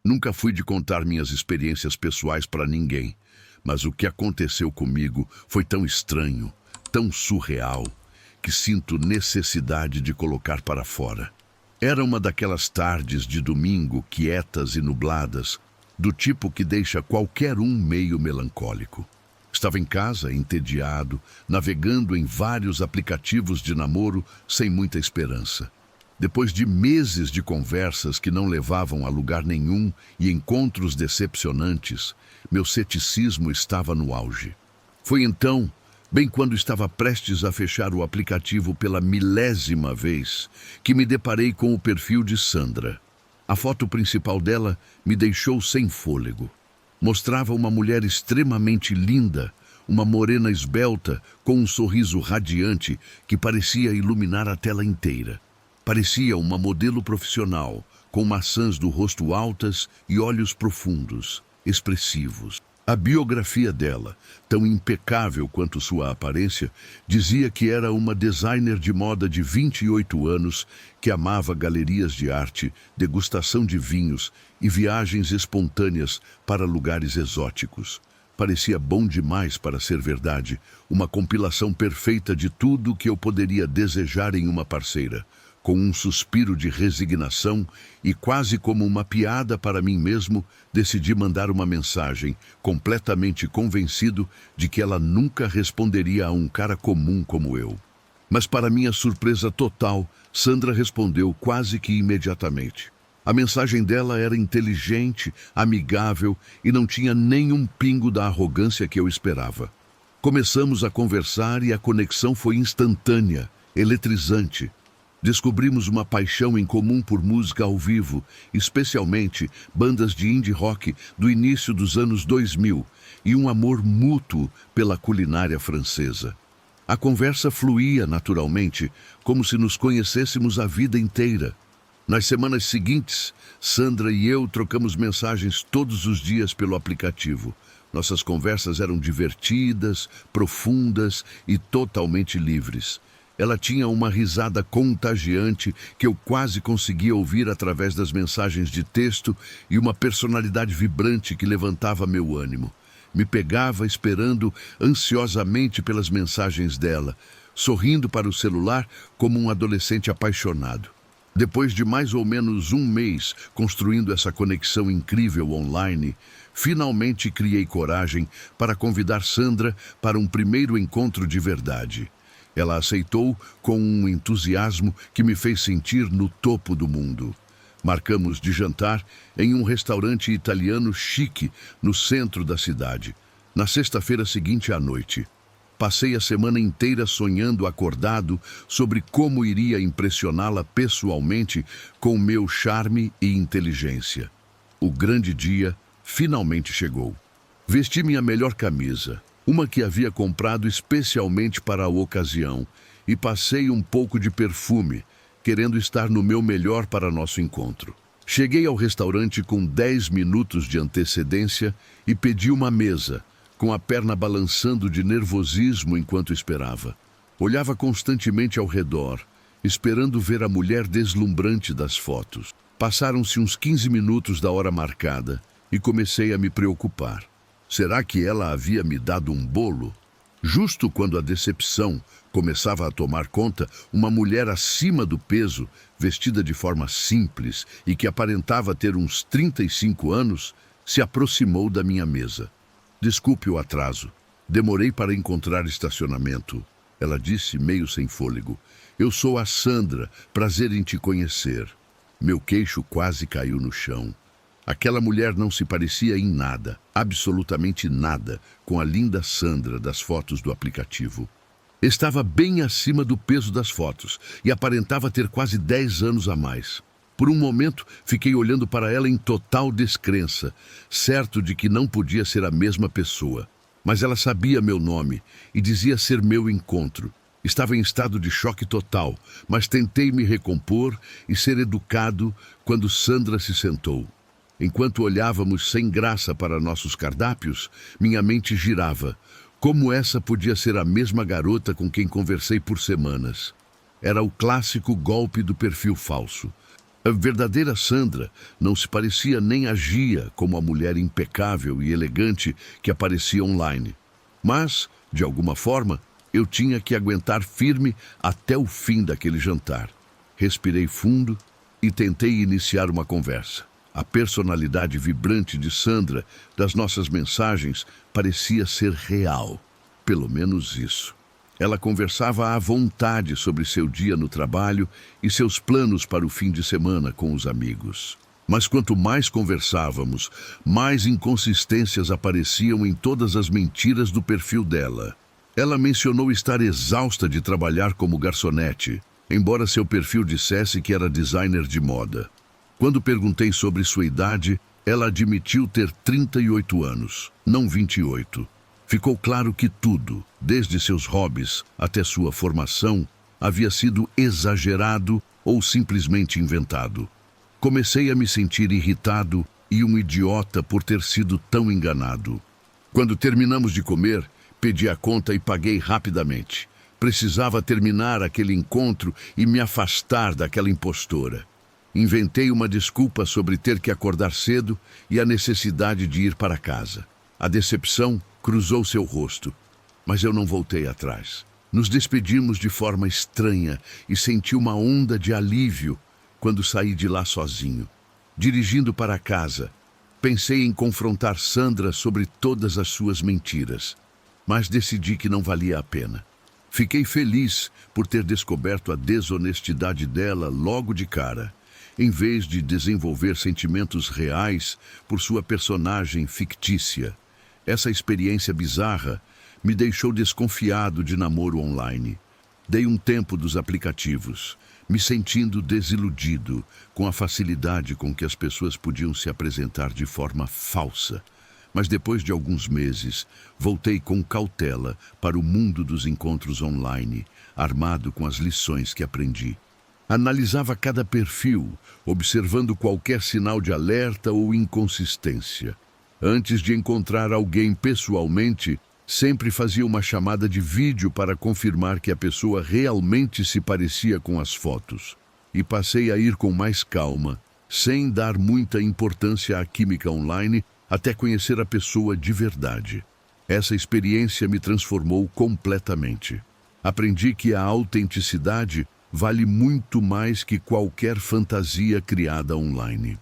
Nunca fui de contar minhas experiências pessoais para ninguém, mas o que aconteceu comigo foi tão estranho, tão surreal, que sinto necessidade de colocar para fora. Era uma daquelas tardes de domingo quietas e nubladas, do tipo que deixa qualquer um meio melancólico. Estava em casa, entediado, navegando em vários aplicativos de namoro sem muita esperança. Depois de meses de conversas que não levavam a lugar nenhum e encontros decepcionantes, meu ceticismo estava no auge. Foi então, bem quando estava prestes a fechar o aplicativo pela milésima vez, que me deparei com o perfil de Sandra. A foto principal dela me deixou sem fôlego. Mostrava uma mulher extremamente linda, uma morena esbelta com um sorriso radiante que parecia iluminar a tela inteira. Parecia uma modelo profissional, com maçãs do rosto altas e olhos profundos, expressivos. A biografia dela, tão impecável quanto sua aparência, dizia que era uma designer de moda de 28 anos que amava galerias de arte, degustação de vinhos e viagens espontâneas para lugares exóticos. Parecia bom demais para ser verdade, uma compilação perfeita de tudo que eu poderia desejar em uma parceira. Com um suspiro de resignação e quase como uma piada para mim mesmo, decidi mandar uma mensagem, completamente convencido de que ela nunca responderia a um cara comum como eu. Mas para minha surpresa total, Sandra respondeu quase que imediatamente. A mensagem dela era inteligente, amigável e não tinha nenhum pingo da arrogância que eu esperava. Começamos a conversar e a conexão foi instantânea, eletrizante. Descobrimos uma paixão em comum por música ao vivo, especialmente bandas de indie rock do início dos anos 2000, e um amor mútuo pela culinária francesa. A conversa fluía naturalmente, como se nos conhecêssemos a vida inteira. Nas semanas seguintes, Sandra e eu trocamos mensagens todos os dias pelo aplicativo. Nossas conversas eram divertidas, profundas e totalmente livres. Ela tinha uma risada contagiante que eu quase conseguia ouvir através das mensagens de texto e uma personalidade vibrante que levantava meu ânimo. Me pegava esperando ansiosamente pelas mensagens dela, sorrindo para o celular como um adolescente apaixonado. Depois de mais ou menos um mês construindo essa conexão incrível online, finalmente criei coragem para convidar Sandra para um primeiro encontro de verdade. Ela aceitou com um entusiasmo que me fez sentir no topo do mundo. Marcamos de jantar em um restaurante italiano chique no centro da cidade, na sexta-feira seguinte à noite. Passei a semana inteira sonhando acordado sobre como iria impressioná-la pessoalmente com meu charme e inteligência. O grande dia finalmente chegou. Vesti minha melhor camisa, uma que havia comprado especialmente para a ocasião, e passei um pouco de perfume, querendo estar no meu melhor para nosso encontro. Cheguei ao restaurante com 10 minutos de antecedência e pedi uma mesa, com a perna balançando de nervosismo enquanto esperava. Olhava constantemente ao redor, esperando ver a mulher deslumbrante das fotos. Passaram-se uns 15 minutos da hora marcada e comecei a me preocupar. Será que ela havia me dado um bolo? Justo quando a decepção começava a tomar conta, uma mulher acima do peso, vestida de forma simples e que aparentava ter uns 35 anos, se aproximou da minha mesa. Desculpe o atraso. Demorei para encontrar estacionamento. Ela disse, meio sem fôlego. Eu sou a Sandra, prazer em te conhecer. Meu queixo quase caiu no chão. Aquela mulher não se parecia em nada, absolutamente nada, com a linda Sandra das fotos do aplicativo. Estava bem acima do peso das fotos e aparentava ter quase 10 anos a mais. Por um momento, fiquei olhando para ela em total descrença, certo de que não podia ser a mesma pessoa. Mas ela sabia meu nome e dizia ser meu encontro. Estava em estado de choque total, mas tentei me recompor e ser educado quando Sandra se sentou. Enquanto olhávamos sem graça para nossos cardápios, minha mente girava. Como essa podia ser a mesma garota com quem conversei por semanas? Era o clássico golpe do perfil falso. A verdadeira Sandra não se parecia nem agia como a mulher impecável e elegante que aparecia online. Mas, de alguma forma, eu tinha que aguentar firme até o fim daquele jantar. Respirei fundo e tentei iniciar uma conversa. A personalidade vibrante de Sandra, das nossas mensagens, parecia ser real. Pelo menos isso. Ela conversava à vontade sobre seu dia no trabalho e seus planos para o fim de semana com os amigos. Mas quanto mais conversávamos, mais inconsistências apareciam em todas as mentiras do perfil dela. Ela mencionou estar exausta de trabalhar como garçonete, embora seu perfil dissesse que era designer de moda. Quando perguntei sobre sua idade, ela admitiu ter 38 anos, não 28. Ficou claro que tudo, desde seus hobbies até sua formação, havia sido exagerado ou simplesmente inventado. Comecei a me sentir irritado e um idiota por ter sido tão enganado. Quando terminamos de comer, pedi a conta e paguei rapidamente. Precisava terminar aquele encontro e me afastar daquela impostora. Inventei uma desculpa sobre ter que acordar cedo e a necessidade de ir para casa. A decepção cruzou seu rosto, mas eu não voltei atrás. Nos despedimos de forma estranha e senti uma onda de alívio quando saí de lá sozinho. Dirigindo para casa, pensei em confrontar Sandra sobre todas as suas mentiras, mas decidi que não valia a pena. Fiquei feliz por ter descoberto a desonestidade dela logo de cara, em vez de desenvolver sentimentos reais por sua personagem fictícia. Essa experiência bizarra me deixou desconfiado de namoro online. Dei um tempo dos aplicativos, me sentindo desiludido com a facilidade com que as pessoas podiam se apresentar de forma falsa. Mas depois de alguns meses, voltei com cautela para o mundo dos encontros online, armado com as lições que aprendi. Analisava cada perfil, observando qualquer sinal de alerta ou inconsistência. Antes de encontrar alguém pessoalmente, sempre fazia uma chamada de vídeo para confirmar que a pessoa realmente se parecia com as fotos. E passei a ir com mais calma, sem dar muita importância à química online, até conhecer a pessoa de verdade. Essa experiência me transformou completamente. Aprendi que a autenticidade vale muito mais que qualquer fantasia criada online.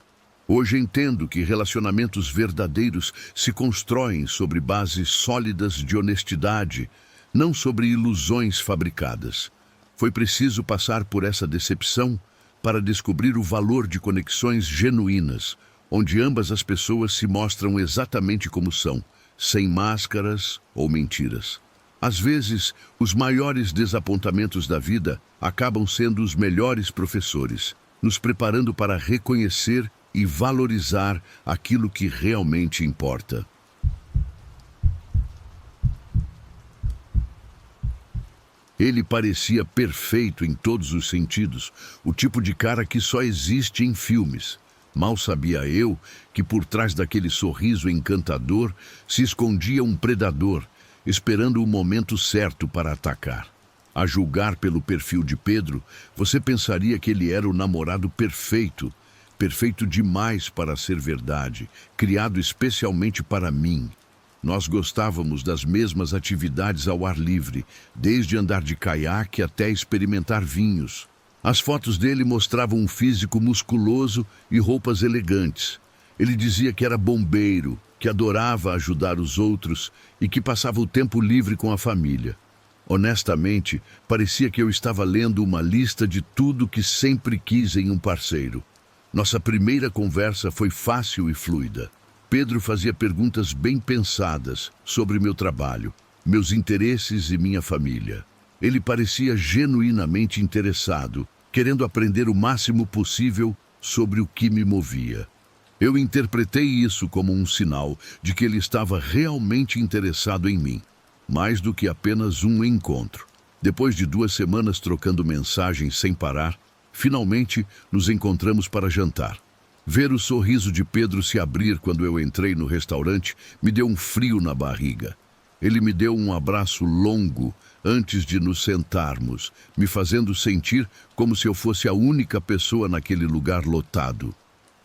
Hoje entendo que relacionamentos verdadeiros se constroem sobre bases sólidas de honestidade, não sobre ilusões fabricadas. Foi preciso passar por essa decepção para descobrir o valor de conexões genuínas, onde ambas as pessoas se mostram exatamente como são, sem máscaras ou mentiras. Às vezes, os maiores desapontamentos da vida acabam sendo os melhores professores, nos preparando para reconhecer e valorizar aquilo que realmente importa. Ele parecia perfeito em todos os sentidos, o tipo de cara que só existe em filmes. Mal sabia eu que por trás daquele sorriso encantador se escondia um predador, esperando o momento certo para atacar. A julgar pelo perfil de Pedro, você pensaria que ele era o namorado perfeito, perfeito demais para ser verdade, criado especialmente para mim. Nós gostávamos das mesmas atividades ao ar livre, desde andar de caiaque até experimentar vinhos. As fotos dele mostravam um físico musculoso e roupas elegantes. Ele dizia que era bombeiro, que adorava ajudar os outros e que passava o tempo livre com a família. Honestamente, parecia que eu estava lendo uma lista de tudo que sempre quis em um parceiro. Nossa primeira conversa foi fácil e fluida. Pedro fazia perguntas bem pensadas sobre meu trabalho, meus interesses e minha família. Ele parecia genuinamente interessado, querendo aprender o máximo possível sobre o que me movia. Eu interpretei isso como um sinal de que ele estava realmente interessado em mim, mais do que apenas um encontro. Depois de 2 semanas trocando mensagens sem parar, finalmente nos encontramos para jantar. Ver o sorriso de Pedro se abrir quando eu entrei no restaurante me deu um frio na barriga. Ele me deu um abraço longo antes de nos sentarmos, me fazendo sentir como se eu fosse a única pessoa naquele lugar lotado.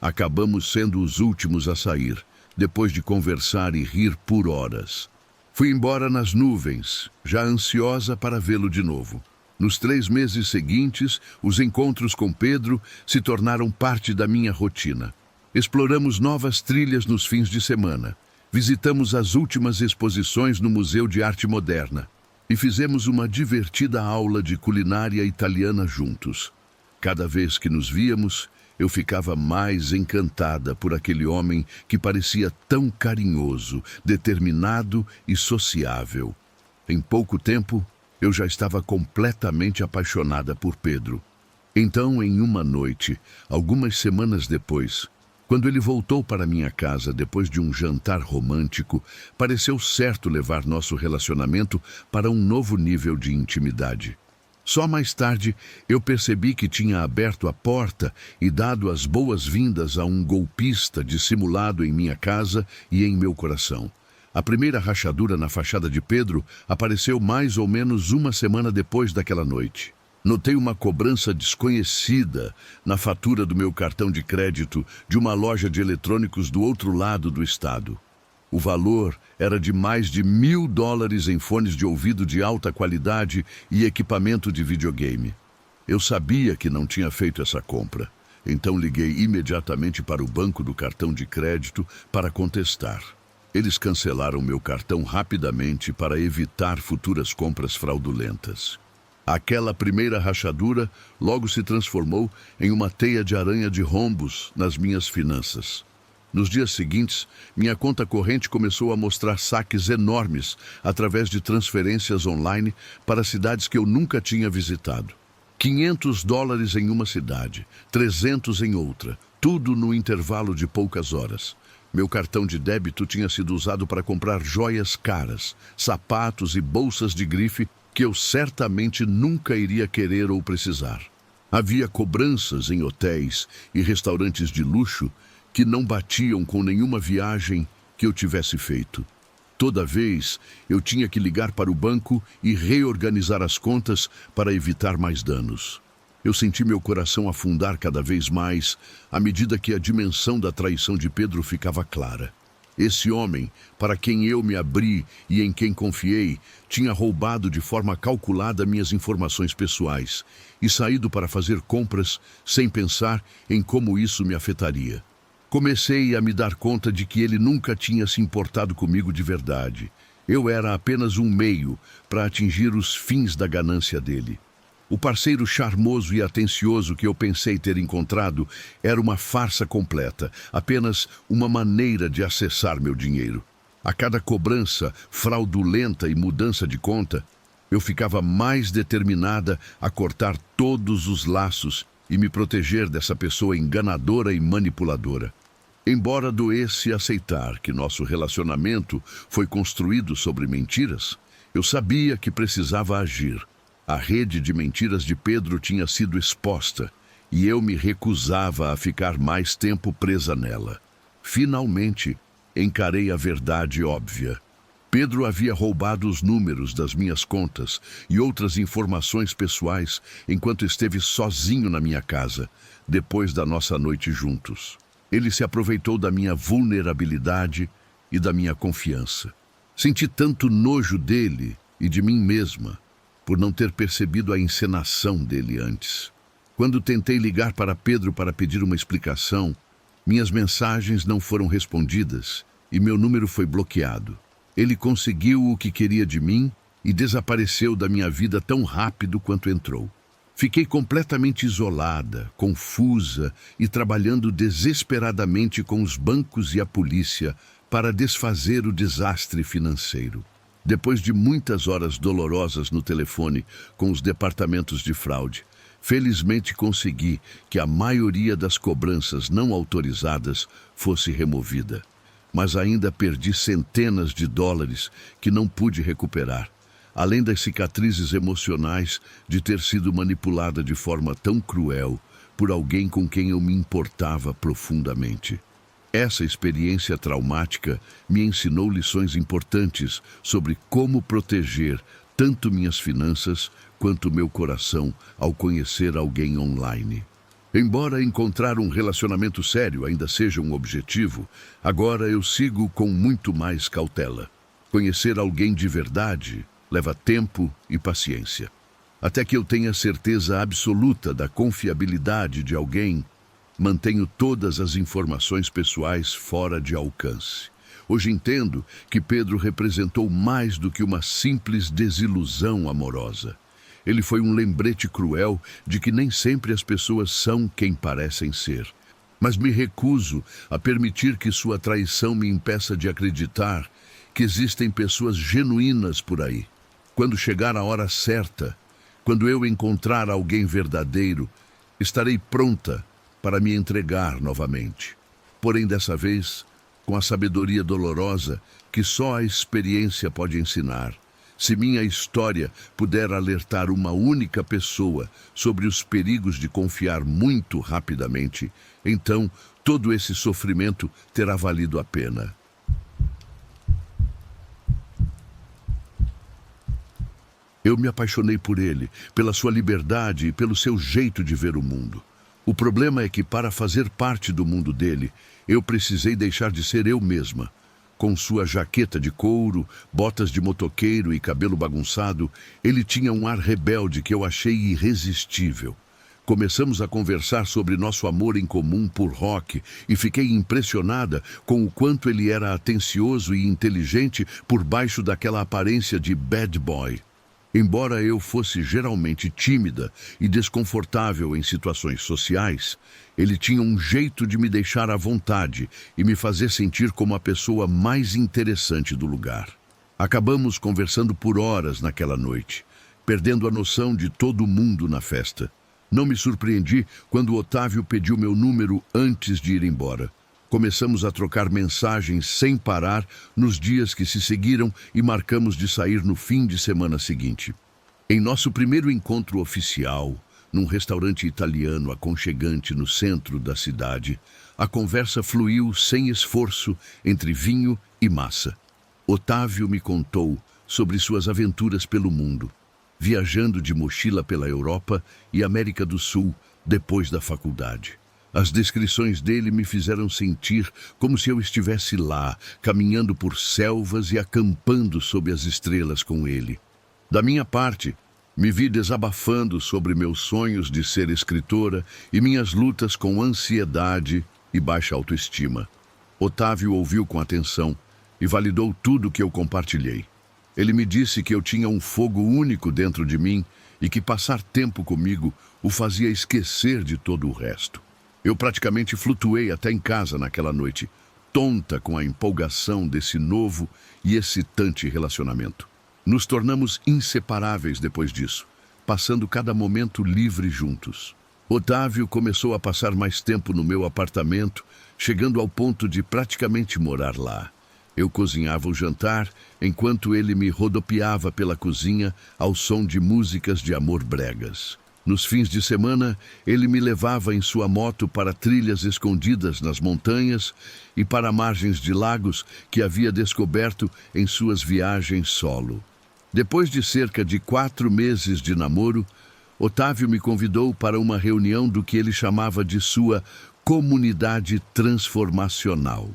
Acabamos sendo os últimos a sair, depois de conversar e rir por horas. Fui embora nas nuvens, já ansiosa para vê-lo de novo. Nos 3 meses seguintes, os encontros com Pedro se tornaram parte da minha rotina. Exploramos novas trilhas nos fins de semana. Visitamos as últimas exposições no Museu de Arte Moderna e fizemos uma divertida aula de culinária italiana juntos. Cada vez que nos víamos, eu ficava mais encantada por aquele homem que parecia tão carinhoso, determinado e sociável. Em pouco tempo, eu já estava completamente apaixonada por Pedro. Então, em uma noite, algumas semanas depois, quando ele voltou para minha casa depois de um jantar romântico, pareceu certo levar nosso relacionamento para um novo nível de intimidade. Só mais tarde, eu percebi que tinha aberto a porta e dado as boas-vindas a um golpista dissimulado em minha casa e em meu coração. A primeira rachadura na fachada de Pedro apareceu mais ou menos uma semana depois daquela noite. Notei uma cobrança desconhecida na fatura do meu cartão de crédito de uma loja de eletrônicos do outro lado do estado. O valor era de mais de $1.000 em fones de ouvido de alta qualidade e equipamento de videogame. Eu sabia que não tinha feito essa compra, então liguei imediatamente para o banco do cartão de crédito para contestar. Eles cancelaram meu cartão rapidamente para evitar futuras compras fraudulentas. Aquela primeira rachadura logo se transformou em uma teia de aranha de rombos nas minhas finanças. Nos dias seguintes, minha conta corrente começou a mostrar saques enormes através de transferências online para cidades que eu nunca tinha visitado. $500 em uma cidade, 300 em outra, tudo no intervalo de poucas horas. Meu cartão de débito tinha sido usado para comprar joias caras, sapatos e bolsas de grife que eu certamente nunca iria querer ou precisar. Havia cobranças em hotéis e restaurantes de luxo que não batiam com nenhuma viagem que eu tivesse feito. Toda vez eu tinha que ligar para o banco e reorganizar as contas para evitar mais danos. Eu senti meu coração afundar cada vez mais à medida que a dimensão da traição de Pedro ficava clara. Esse homem, para quem eu me abri e em quem confiei, tinha roubado de forma calculada minhas informações pessoais e saído para fazer compras sem pensar em como isso me afetaria. Comecei a me dar conta de que ele nunca tinha se importado comigo de verdade. Eu era apenas um meio para atingir os fins da ganância dele. O parceiro charmoso e atencioso que eu pensei ter encontrado era uma farsa completa, apenas uma maneira de acessar meu dinheiro. A cada cobrança fraudulenta e mudança de conta, eu ficava mais determinada a cortar todos os laços e me proteger dessa pessoa enganadora e manipuladora. Embora doesse aceitar que nosso relacionamento foi construído sobre mentiras, eu sabia que precisava agir. A rede de mentiras de Pedro tinha sido exposta e eu me recusava a ficar mais tempo presa nela. Finalmente, encarei a verdade óbvia. Pedro havia roubado os números das minhas contas e outras informações pessoais enquanto esteve sozinho na minha casa, depois da nossa noite juntos. Ele se aproveitou da minha vulnerabilidade e da minha confiança. Senti tanto nojo dele e de mim mesma por não ter percebido a encenação dele antes. Quando tentei ligar para Pedro para pedir uma explicação, minhas mensagens não foram respondidas e meu número foi bloqueado. Ele conseguiu o que queria de mim e desapareceu da minha vida tão rápido quanto entrou. Fiquei completamente isolada, confusa e trabalhando desesperadamente com os bancos e a polícia para desfazer o desastre financeiro. Depois de muitas horas dolorosas no telefone com os departamentos de fraude, felizmente consegui que a maioria das cobranças não autorizadas fosse removida. Mas ainda perdi centenas de dólares que não pude recuperar, além das cicatrizes emocionais de ter sido manipulada de forma tão cruel por alguém com quem eu me importava profundamente. Essa experiência traumática me ensinou lições importantes sobre como proteger tanto minhas finanças quanto meu coração ao conhecer alguém online. Embora encontrar um relacionamento sério ainda seja um objetivo, agora eu sigo com muito mais cautela. Conhecer alguém de verdade leva tempo e paciência. Até que eu tenha certeza absoluta da confiabilidade de alguém, mantenho todas as informações pessoais fora de alcance. Hoje entendo que Pedro representou mais do que uma simples desilusão amorosa. Ele foi um lembrete cruel de que nem sempre as pessoas são quem parecem ser. Mas me recuso a permitir que sua traição me impeça de acreditar que existem pessoas genuínas por aí. Quando chegar a hora certa, quando eu encontrar alguém verdadeiro, estarei pronta para me entregar novamente. Porém, dessa vez, com a sabedoria dolorosa que só a experiência pode ensinar. Se minha história puder alertar uma única pessoa sobre os perigos de confiar muito rapidamente, então todo esse sofrimento terá valido a pena. Eu me apaixonei por ele, pela sua liberdade e pelo seu jeito de ver o mundo. O problema é que, para fazer parte do mundo dele, eu precisei deixar de ser eu mesma. Com sua jaqueta de couro, botas de motoqueiro e cabelo bagunçado, ele tinha um ar rebelde que eu achei irresistível. Começamos a conversar sobre nosso amor em comum por rock e fiquei impressionada com o quanto ele era atencioso e inteligente por baixo daquela aparência de bad boy. Embora eu fosse geralmente tímida e desconfortável em situações sociais, ele tinha um jeito de me deixar à vontade e me fazer sentir como a pessoa mais interessante do lugar. Acabamos conversando por horas naquela noite, perdendo a noção de todo mundo na festa. Não me surpreendi quando Otávio pediu meu número antes de ir embora. Começamos a trocar mensagens sem parar nos dias que se seguiram e marcamos de sair no fim de semana seguinte. Em nosso primeiro encontro oficial, num restaurante italiano aconchegante no centro da cidade, a conversa fluiu sem esforço entre vinho e massa. Otávio me contou sobre suas aventuras pelo mundo, viajando de mochila pela Europa e América do Sul depois da faculdade. As descrições dele me fizeram sentir como se eu estivesse lá, caminhando por selvas e acampando sob as estrelas com ele. Da minha parte, me vi desabafando sobre meus sonhos de ser escritora e minhas lutas com ansiedade e baixa autoestima. Otávio ouviu com atenção e validou tudo que eu compartilhei. Ele me disse que eu tinha um fogo único dentro de mim e que passar tempo comigo o fazia esquecer de todo o resto. Eu praticamente flutuei até em casa naquela noite, tonta com a empolgação desse novo e excitante relacionamento. Nos tornamos inseparáveis depois disso, passando cada momento livre juntos. Otávio começou a passar mais tempo no meu apartamento, chegando ao ponto de praticamente morar lá. Eu cozinhava o jantar, enquanto ele me rodopiava pela cozinha ao som de músicas de amor bregas. Nos fins de semana, ele me levava em sua moto para trilhas escondidas nas montanhas e para margens de lagos que havia descoberto em suas viagens solo. Depois de cerca de 4 meses de namoro, Otávio me convidou para uma reunião do que ele chamava de sua comunidade transformacional.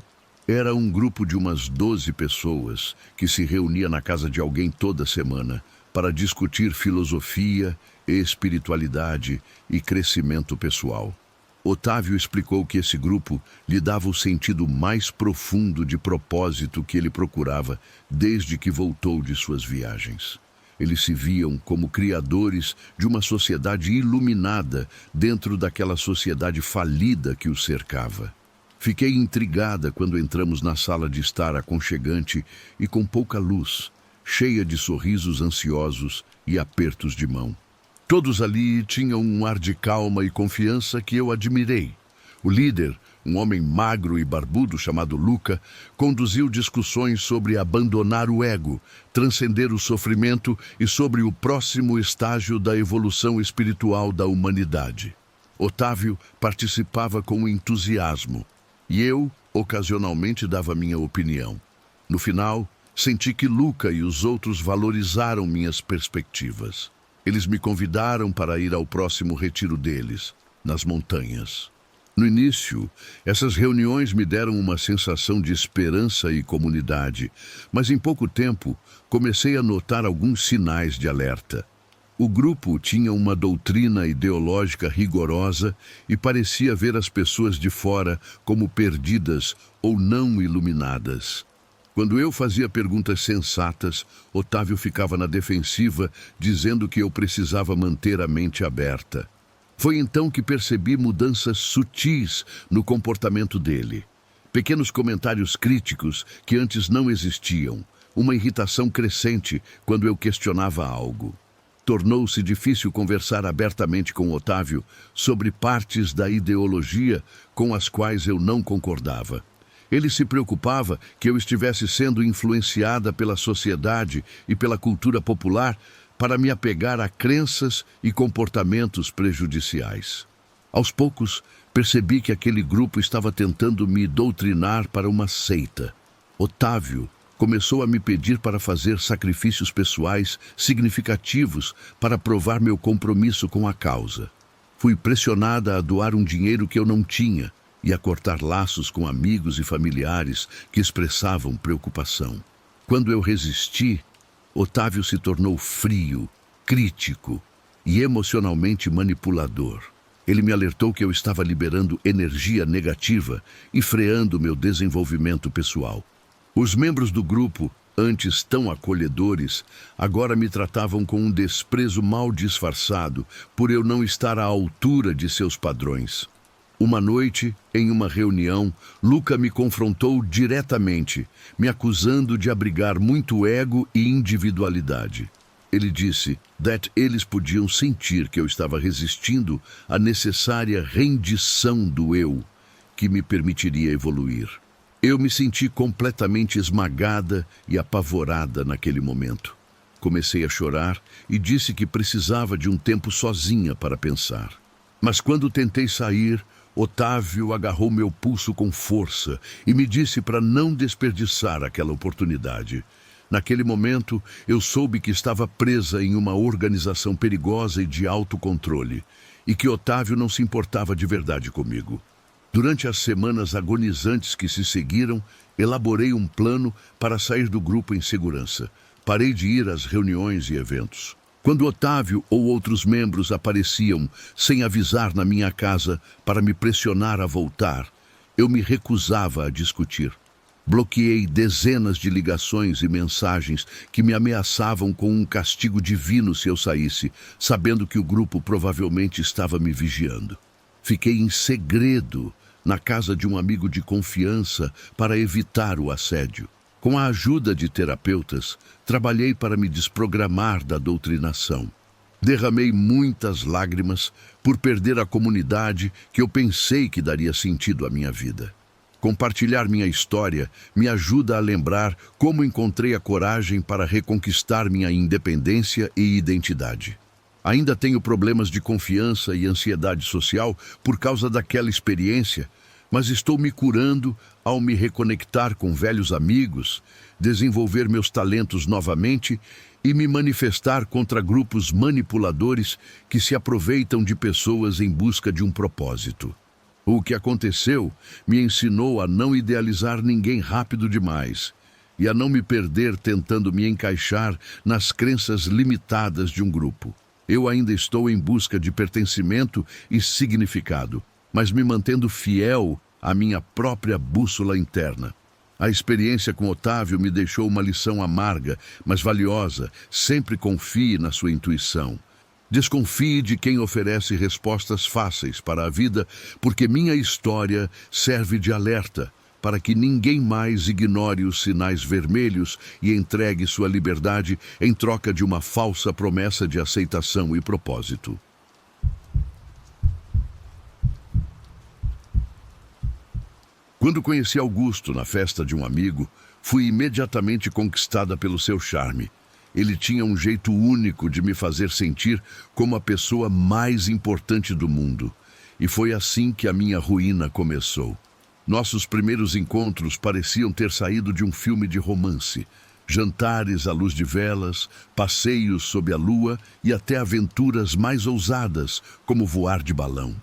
Era um grupo de umas 12 pessoas que se reunia na casa de alguém toda semana para discutir filosofia, espiritualidade e crescimento pessoal. Otávio explicou que esse grupo lhe dava o sentido mais profundo de propósito que ele procurava desde que voltou de suas viagens. Eles se viam como criadores de uma sociedade iluminada dentro daquela sociedade falida que os cercava. Fiquei intrigada quando entramos na sala de estar aconchegante e com pouca luz, cheia de sorrisos ansiosos e apertos de mão. Todos ali tinham um ar de calma e confiança que eu admirei. O líder, um homem magro e barbudo chamado Luca, conduziu discussões sobre abandonar o ego, transcender o sofrimento e sobre o próximo estágio da evolução espiritual da humanidade. Otávio participava com entusiasmo, e eu, Ocasionalmente dava minha opinião. No final, senti que Luca e os outros valorizaram minhas perspectivas. Eles me convidaram para ir ao próximo retiro deles, nas montanhas. No início, essas reuniões me deram uma sensação de esperança e comunidade, mas em pouco tempo comecei a notar alguns sinais de alerta. O grupo tinha uma doutrina ideológica rigorosa e parecia ver as pessoas de fora como perdidas ou não iluminadas. Quando eu fazia perguntas sensatas, Otávio ficava na defensiva, dizendo que eu precisava manter a mente aberta. Foi então que percebi mudanças sutis no comportamento dele. Pequenos comentários críticos que antes não existiam, uma irritação crescente quando eu questionava algo. Tornou-se difícil conversar abertamente com Otávio sobre partes da ideologia com as quais eu não concordava. Ele se preocupava que eu estivesse sendo influenciada pela sociedade e pela cultura popular para me apegar a crenças e comportamentos prejudiciais. Aos poucos, percebi que aquele grupo estava tentando me doutrinar para uma seita. Otávio começou a me pedir para fazer sacrifícios pessoais significativos para provar meu compromisso com a causa. Fui pressionada a doar um dinheiro que eu não tinha e a cortar laços com amigos e familiares que expressavam preocupação. Quando eu resisti, Otávio se tornou frio, crítico e emocionalmente manipulador. Ele me alertou que eu estava liberando energia negativa e freando meu desenvolvimento pessoal. Os membros do grupo, antes tão acolhedores, agora me tratavam com um desprezo mal disfarçado por eu não estar à altura de seus padrões. Uma noite, em uma reunião, Luca me confrontou diretamente, me acusando de abrigar muito ego e individualidade. Ele disse que eles podiam sentir que eu estava resistindo à necessária rendição do eu, que me permitiria evoluir. Eu me senti completamente esmagada e apavorada naquele momento. Comecei a chorar e disse que precisava de um tempo sozinha para pensar. Mas quando tentei sair, Otávio agarrou meu pulso com força e me disse para não desperdiçar aquela oportunidade. Naquele momento, eu soube que estava presa em uma organização perigosa e de autocontrole, e que Otávio não se importava de verdade comigo. Durante as semanas agonizantes que se seguiram, elaborei um plano para sair do grupo em segurança. Parei de ir às reuniões e eventos. Quando Otávio ou outros membros apareciam sem avisar na minha casa para me pressionar a voltar, eu me recusava a discutir. Bloqueei dezenas de ligações e mensagens que me ameaçavam com um castigo divino se eu saísse, sabendo que o grupo provavelmente estava me vigiando. Fiquei em segredo na casa de um amigo de confiança para evitar o assédio. Com a ajuda de terapeutas, trabalhei para me desprogramar da doutrinação. Derramei muitas lágrimas por perder a comunidade que eu pensei que daria sentido à minha vida. Compartilhar minha história me ajuda a lembrar como encontrei a coragem para reconquistar minha independência e identidade. Ainda tenho problemas de confiança e ansiedade social por causa daquela experiência, mas estou me curando ao me reconectar com velhos amigos, desenvolver meus talentos novamente e me manifestar contra grupos manipuladores que se aproveitam de pessoas em busca de um propósito. O que aconteceu me ensinou a não idealizar ninguém rápido demais e a não me perder tentando me encaixar nas crenças limitadas de um grupo. Eu ainda estou em busca de pertencimento e significado, mas me mantendo fiel à minha própria bússola interna. A experiência com Otávio me deixou uma lição amarga, mas valiosa. Sempre confie na sua intuição. Desconfie de quem oferece respostas fáceis para a vida, porque minha história serve de alerta para que ninguém mais ignore os sinais vermelhos e entregue sua liberdade em troca de uma falsa promessa de aceitação e propósito. Quando conheci Augusto na festa de um amigo, fui imediatamente conquistada pelo seu charme. Ele tinha um jeito único de me fazer sentir como a pessoa mais importante do mundo. E foi assim que a minha ruína começou. Nossos primeiros encontros pareciam ter saído de um filme de romance. Jantares à luz de velas, passeios sob a lua e até aventuras mais ousadas, como voar de balão.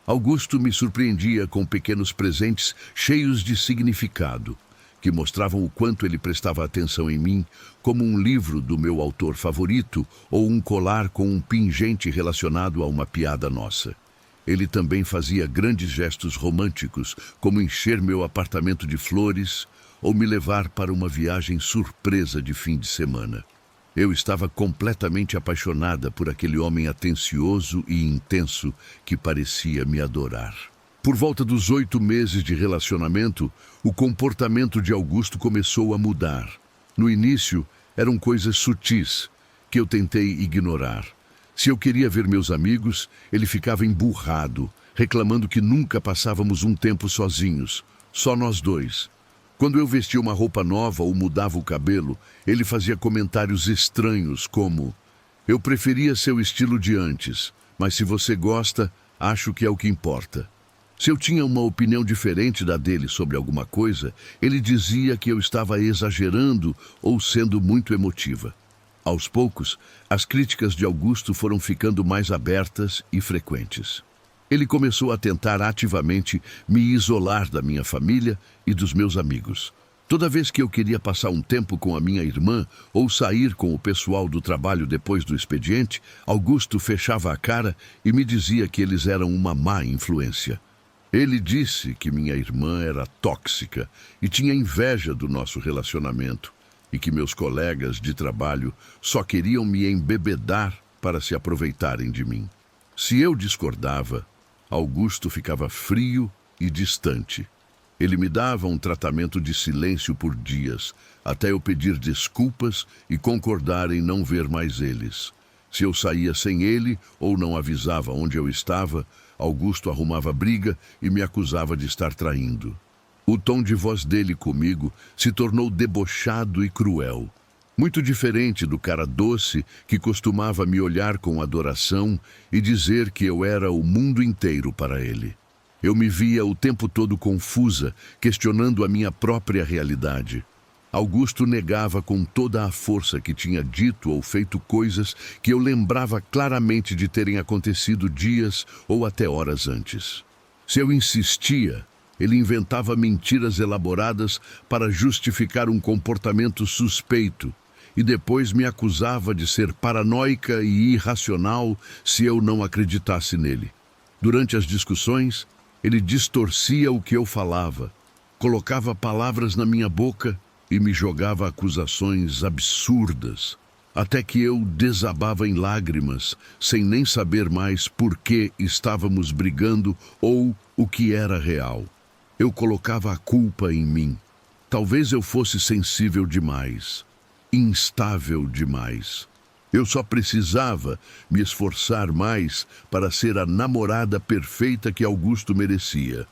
Augusto me surpreendia com pequenos presentes cheios de significado, que mostravam o quanto ele prestava atenção em mim, como um livro do meu autor favorito ou um colar com um pingente relacionado a uma piada nossa. Ele também fazia grandes gestos românticos, como encher meu apartamento de flores ou me levar para uma viagem surpresa de fim de semana. Eu estava completamente apaixonada por aquele homem atencioso e intenso que parecia me adorar. Por volta dos 8 meses de relacionamento, o comportamento de Augusto começou a mudar. No início, eram coisas sutis que eu tentei ignorar. Se eu queria ver meus amigos, ele ficava emburrado, reclamando que nunca passávamos um tempo sozinhos, só nós dois. Quando eu vestia uma roupa nova ou mudava o cabelo, ele fazia comentários estranhos como: "Eu preferia seu estilo de antes, mas se você gosta, acho que é o que importa." Se eu tinha uma opinião diferente da dele sobre alguma coisa, ele dizia que eu estava exagerando ou sendo muito emotiva. Aos poucos, as críticas de Augusto foram ficando mais abertas e frequentes. Ele começou a tentar ativamente me isolar da minha família e dos meus amigos. Toda vez que eu queria passar um tempo com a minha irmã ou sair com o pessoal do trabalho depois do expediente, Augusto fechava a cara e me dizia que eles eram uma má influência. Ele disse que minha irmã era tóxica e tinha inveja do nosso relacionamento, e que meus colegas de trabalho só queriam me embebedar para se aproveitarem de mim. Se eu discordava, Augusto ficava frio e distante. Ele me dava um tratamento de silêncio por dias, até eu pedir desculpas e concordar em não ver mais eles. Se eu saía sem ele ou não avisava onde eu estava, Augusto arrumava briga e me acusava de estar traindo. O tom de voz dele comigo se tornou debochado e cruel. Muito diferente do cara doce que costumava me olhar com adoração e dizer que eu era o mundo inteiro para ele. Eu me via o tempo todo confusa, questionando a minha própria realidade. Augusto negava com toda a força que tinha dito ou feito coisas que eu lembrava claramente de terem acontecido dias ou até horas antes. Se eu insistia, ele inventava mentiras elaboradas para justificar um comportamento suspeito e depois me acusava de ser paranoica e irracional se eu não acreditasse nele. Durante as discussões, ele distorcia o que eu falava, colocava palavras na minha boca e me jogava acusações absurdas, até que eu desabava em lágrimas, sem nem saber mais por que estávamos brigando ou o que era real. Eu colocava a culpa em mim. Talvez eu fosse sensível demais, instável demais. Eu só precisava me esforçar mais para ser a namorada perfeita que Augusto merecia.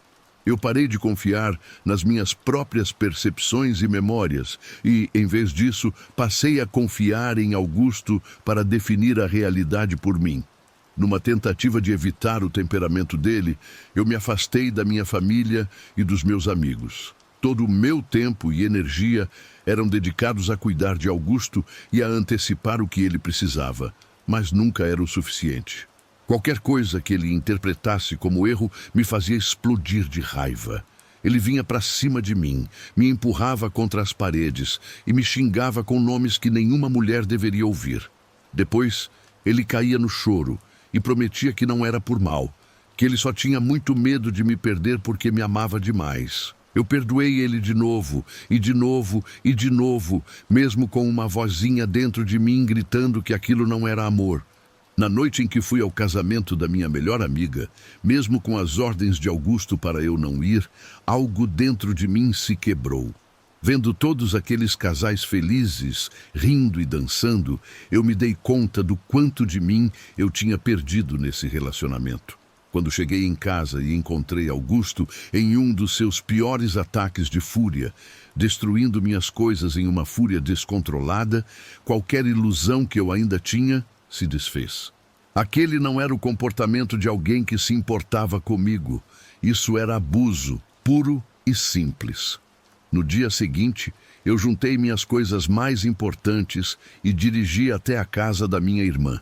Eu parei de confiar nas minhas próprias percepções e memórias e, em vez disso, passei a confiar em Augusto para definir a realidade por mim. Numa tentativa de evitar o temperamento dele, eu me afastei da minha família e dos meus amigos. Todo o meu tempo e energia eram dedicados a cuidar de Augusto e a antecipar o que ele precisava, mas nunca era o suficiente. Qualquer coisa que ele interpretasse como erro me fazia explodir de raiva. Ele vinha para cima de mim, me empurrava contra as paredes e me xingava com nomes que nenhuma mulher deveria ouvir. Depois, ele caía no choro e prometia que não era por mal, que ele só tinha muito medo de me perder porque me amava demais. Eu perdoei ele de novo, e de novo, e de novo, mesmo com uma vozinha dentro de mim gritando que aquilo não era amor. Na noite em que fui ao casamento da minha melhor amiga, mesmo com as ordens de Augusto para eu não ir, algo dentro de mim se quebrou. Vendo todos aqueles casais felizes, rindo e dançando, eu me dei conta do quanto de mim eu tinha perdido nesse relacionamento. Quando cheguei em casa e encontrei Augusto em um dos seus piores ataques de fúria, destruindo minhas coisas em uma fúria descontrolada, qualquer ilusão que eu ainda tinha se desfez. Aquele não era o comportamento de alguém que se importava comigo. Isso era abuso, puro e simples. No dia seguinte, eu juntei minhas coisas mais importantes e dirigi até a casa da minha irmã.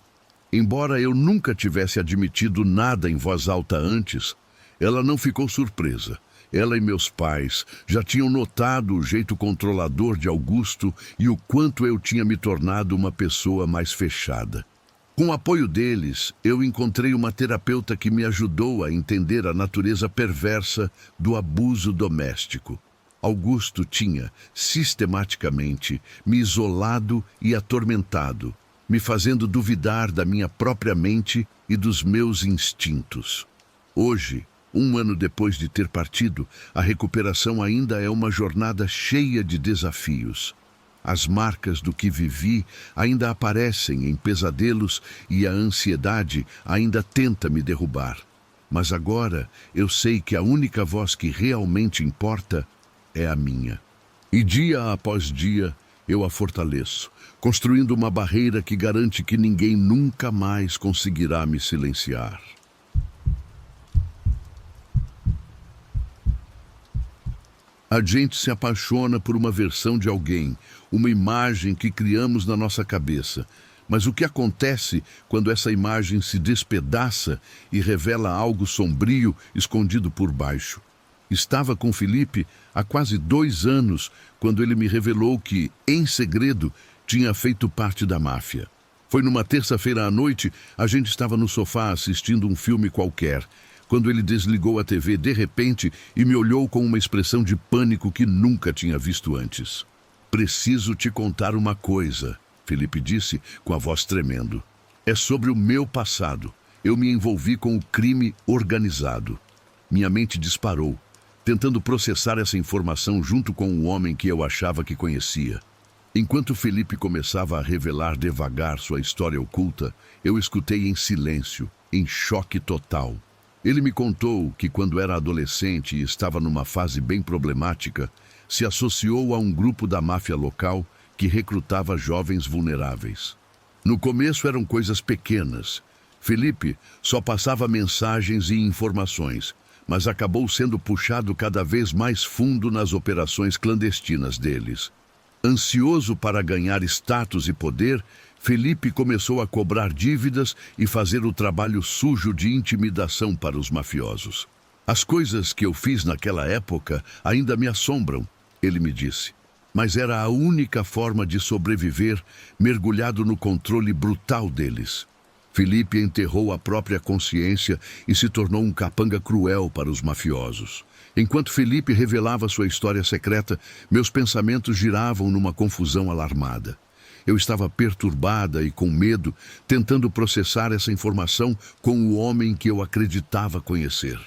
Embora eu nunca tivesse admitido nada em voz alta antes, ela não ficou surpresa. Ela e meus pais já tinham notado o jeito controlador de Augusto e o quanto eu tinha me tornado uma pessoa mais fechada. Com o apoio deles, eu encontrei uma terapeuta que me ajudou a entender a natureza perversa do abuso doméstico. Augusto tinha, sistematicamente, me isolado e atormentado, me fazendo duvidar da minha própria mente e dos meus instintos. Hoje, 1 ano depois de ter partido, a recuperação ainda é uma jornada cheia de desafios. As marcas do que vivi ainda aparecem em pesadelos e a ansiedade ainda tenta me derrubar. Mas agora eu sei que a única voz que realmente importa é a minha. E dia após dia eu a fortaleço, construindo uma barreira que garante que ninguém nunca mais conseguirá me silenciar. A gente se apaixona por uma versão de alguém, uma imagem que criamos na nossa cabeça. Mas o que acontece quando essa imagem se despedaça e revela algo sombrio escondido por baixo? Estava com Felipe há quase 2 anos, quando ele me revelou que, em segredo, tinha feito parte da máfia. Foi numa terça-feira à noite, a gente estava no sofá assistindo um filme qualquer, quando ele desligou a TV de repente e me olhou com uma expressão de pânico que nunca tinha visto antes. "Preciso te contar uma coisa", Felipe disse com a voz tremendo. "É sobre o meu passado. Eu me envolvi com o crime organizado." Minha mente disparou, tentando processar essa informação junto com o homem que eu achava que conhecia. Enquanto Felipe começava a revelar devagar sua história oculta, eu escutei em silêncio, em choque total. Ele me contou que quando era adolescente e estava numa fase bem problemática, se associou a um grupo da máfia local que recrutava jovens vulneráveis. No começo eram coisas pequenas. Felipe só passava mensagens e informações, mas acabou sendo puxado cada vez mais fundo nas operações clandestinas deles. Ansioso para ganhar status e poder, Felipe começou a cobrar dívidas e fazer o trabalho sujo de intimidação para os mafiosos. "As coisas que eu fiz naquela época ainda me assombram", ele me disse. Mas era a única forma de sobreviver, mergulhado no controle brutal deles. Felipe enterrou a própria consciência e se tornou um capanga cruel para os mafiosos. Enquanto Felipe revelava sua história secreta, meus pensamentos giravam numa confusão alarmada. Eu estava perturbada e com medo, tentando processar essa informação com o homem que eu acreditava conhecer.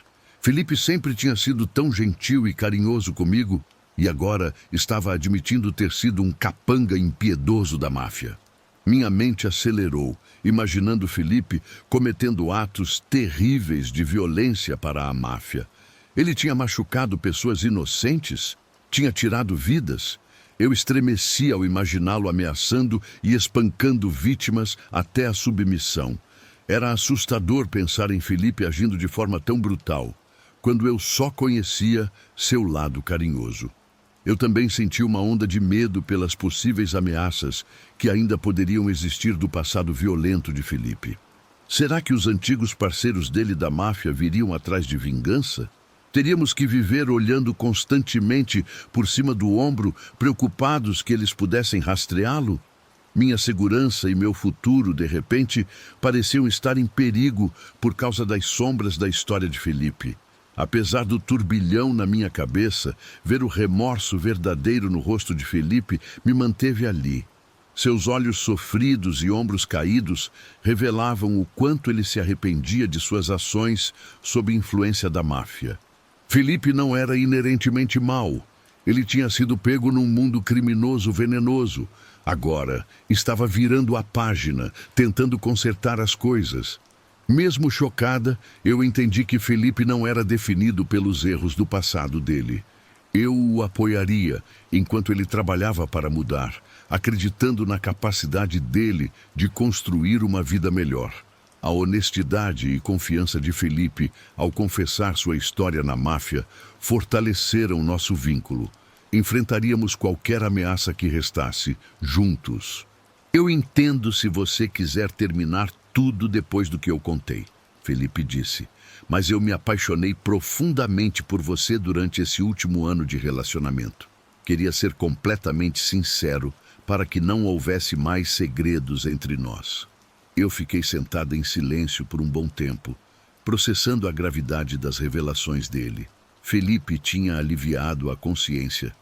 Felipe sempre tinha sido tão gentil e carinhoso comigo, e agora estava admitindo ter sido um capanga impiedoso da máfia. Minha mente acelerou, imaginando Felipe cometendo atos terríveis de violência para a máfia. Ele tinha machucado pessoas inocentes? Tinha tirado vidas? Eu estremeci ao imaginá-lo ameaçando e espancando vítimas até a submissão. Era assustador pensar em Felipe agindo de forma tão brutal, quando eu só conhecia seu lado carinhoso. Eu também senti uma onda de medo pelas possíveis ameaças que ainda poderiam existir do passado violento de Felipe. Será que os antigos parceiros dele da máfia viriam atrás de vingança? Teríamos que viver olhando constantemente por cima do ombro, preocupados que eles pudessem rastreá-lo? Minha segurança e meu futuro, de repente, pareciam estar em perigo por causa das sombras da história de Felipe. Apesar do turbilhão na minha cabeça, ver o remorso verdadeiro no rosto de Felipe me manteve ali. Seus olhos sofridos e ombros caídos revelavam o quanto ele se arrependia de suas ações sob influência da máfia. Felipe não era inerentemente mau. Ele tinha sido pego num mundo criminoso venenoso. Agora, estava virando a página, tentando consertar as coisas. Mesmo chocada, eu entendi que Felipe não era definido pelos erros do passado dele. Eu o apoiaria enquanto ele trabalhava para mudar, acreditando na capacidade dele de construir uma vida melhor. A honestidade e confiança de Felipe ao confessar sua história na máfia fortaleceram nosso vínculo. Enfrentaríamos qualquer ameaça que restasse, juntos. Eu entendo se você quiser terminar tudo depois do que eu contei, Felipe disse. Mas eu me apaixonei profundamente por você durante esse último ano de relacionamento. Queria ser completamente sincero para que não houvesse mais segredos entre nós. Eu fiquei sentada em silêncio por um bom tempo, processando a gravidade das revelações dele. Felipe tinha aliviado a consciência,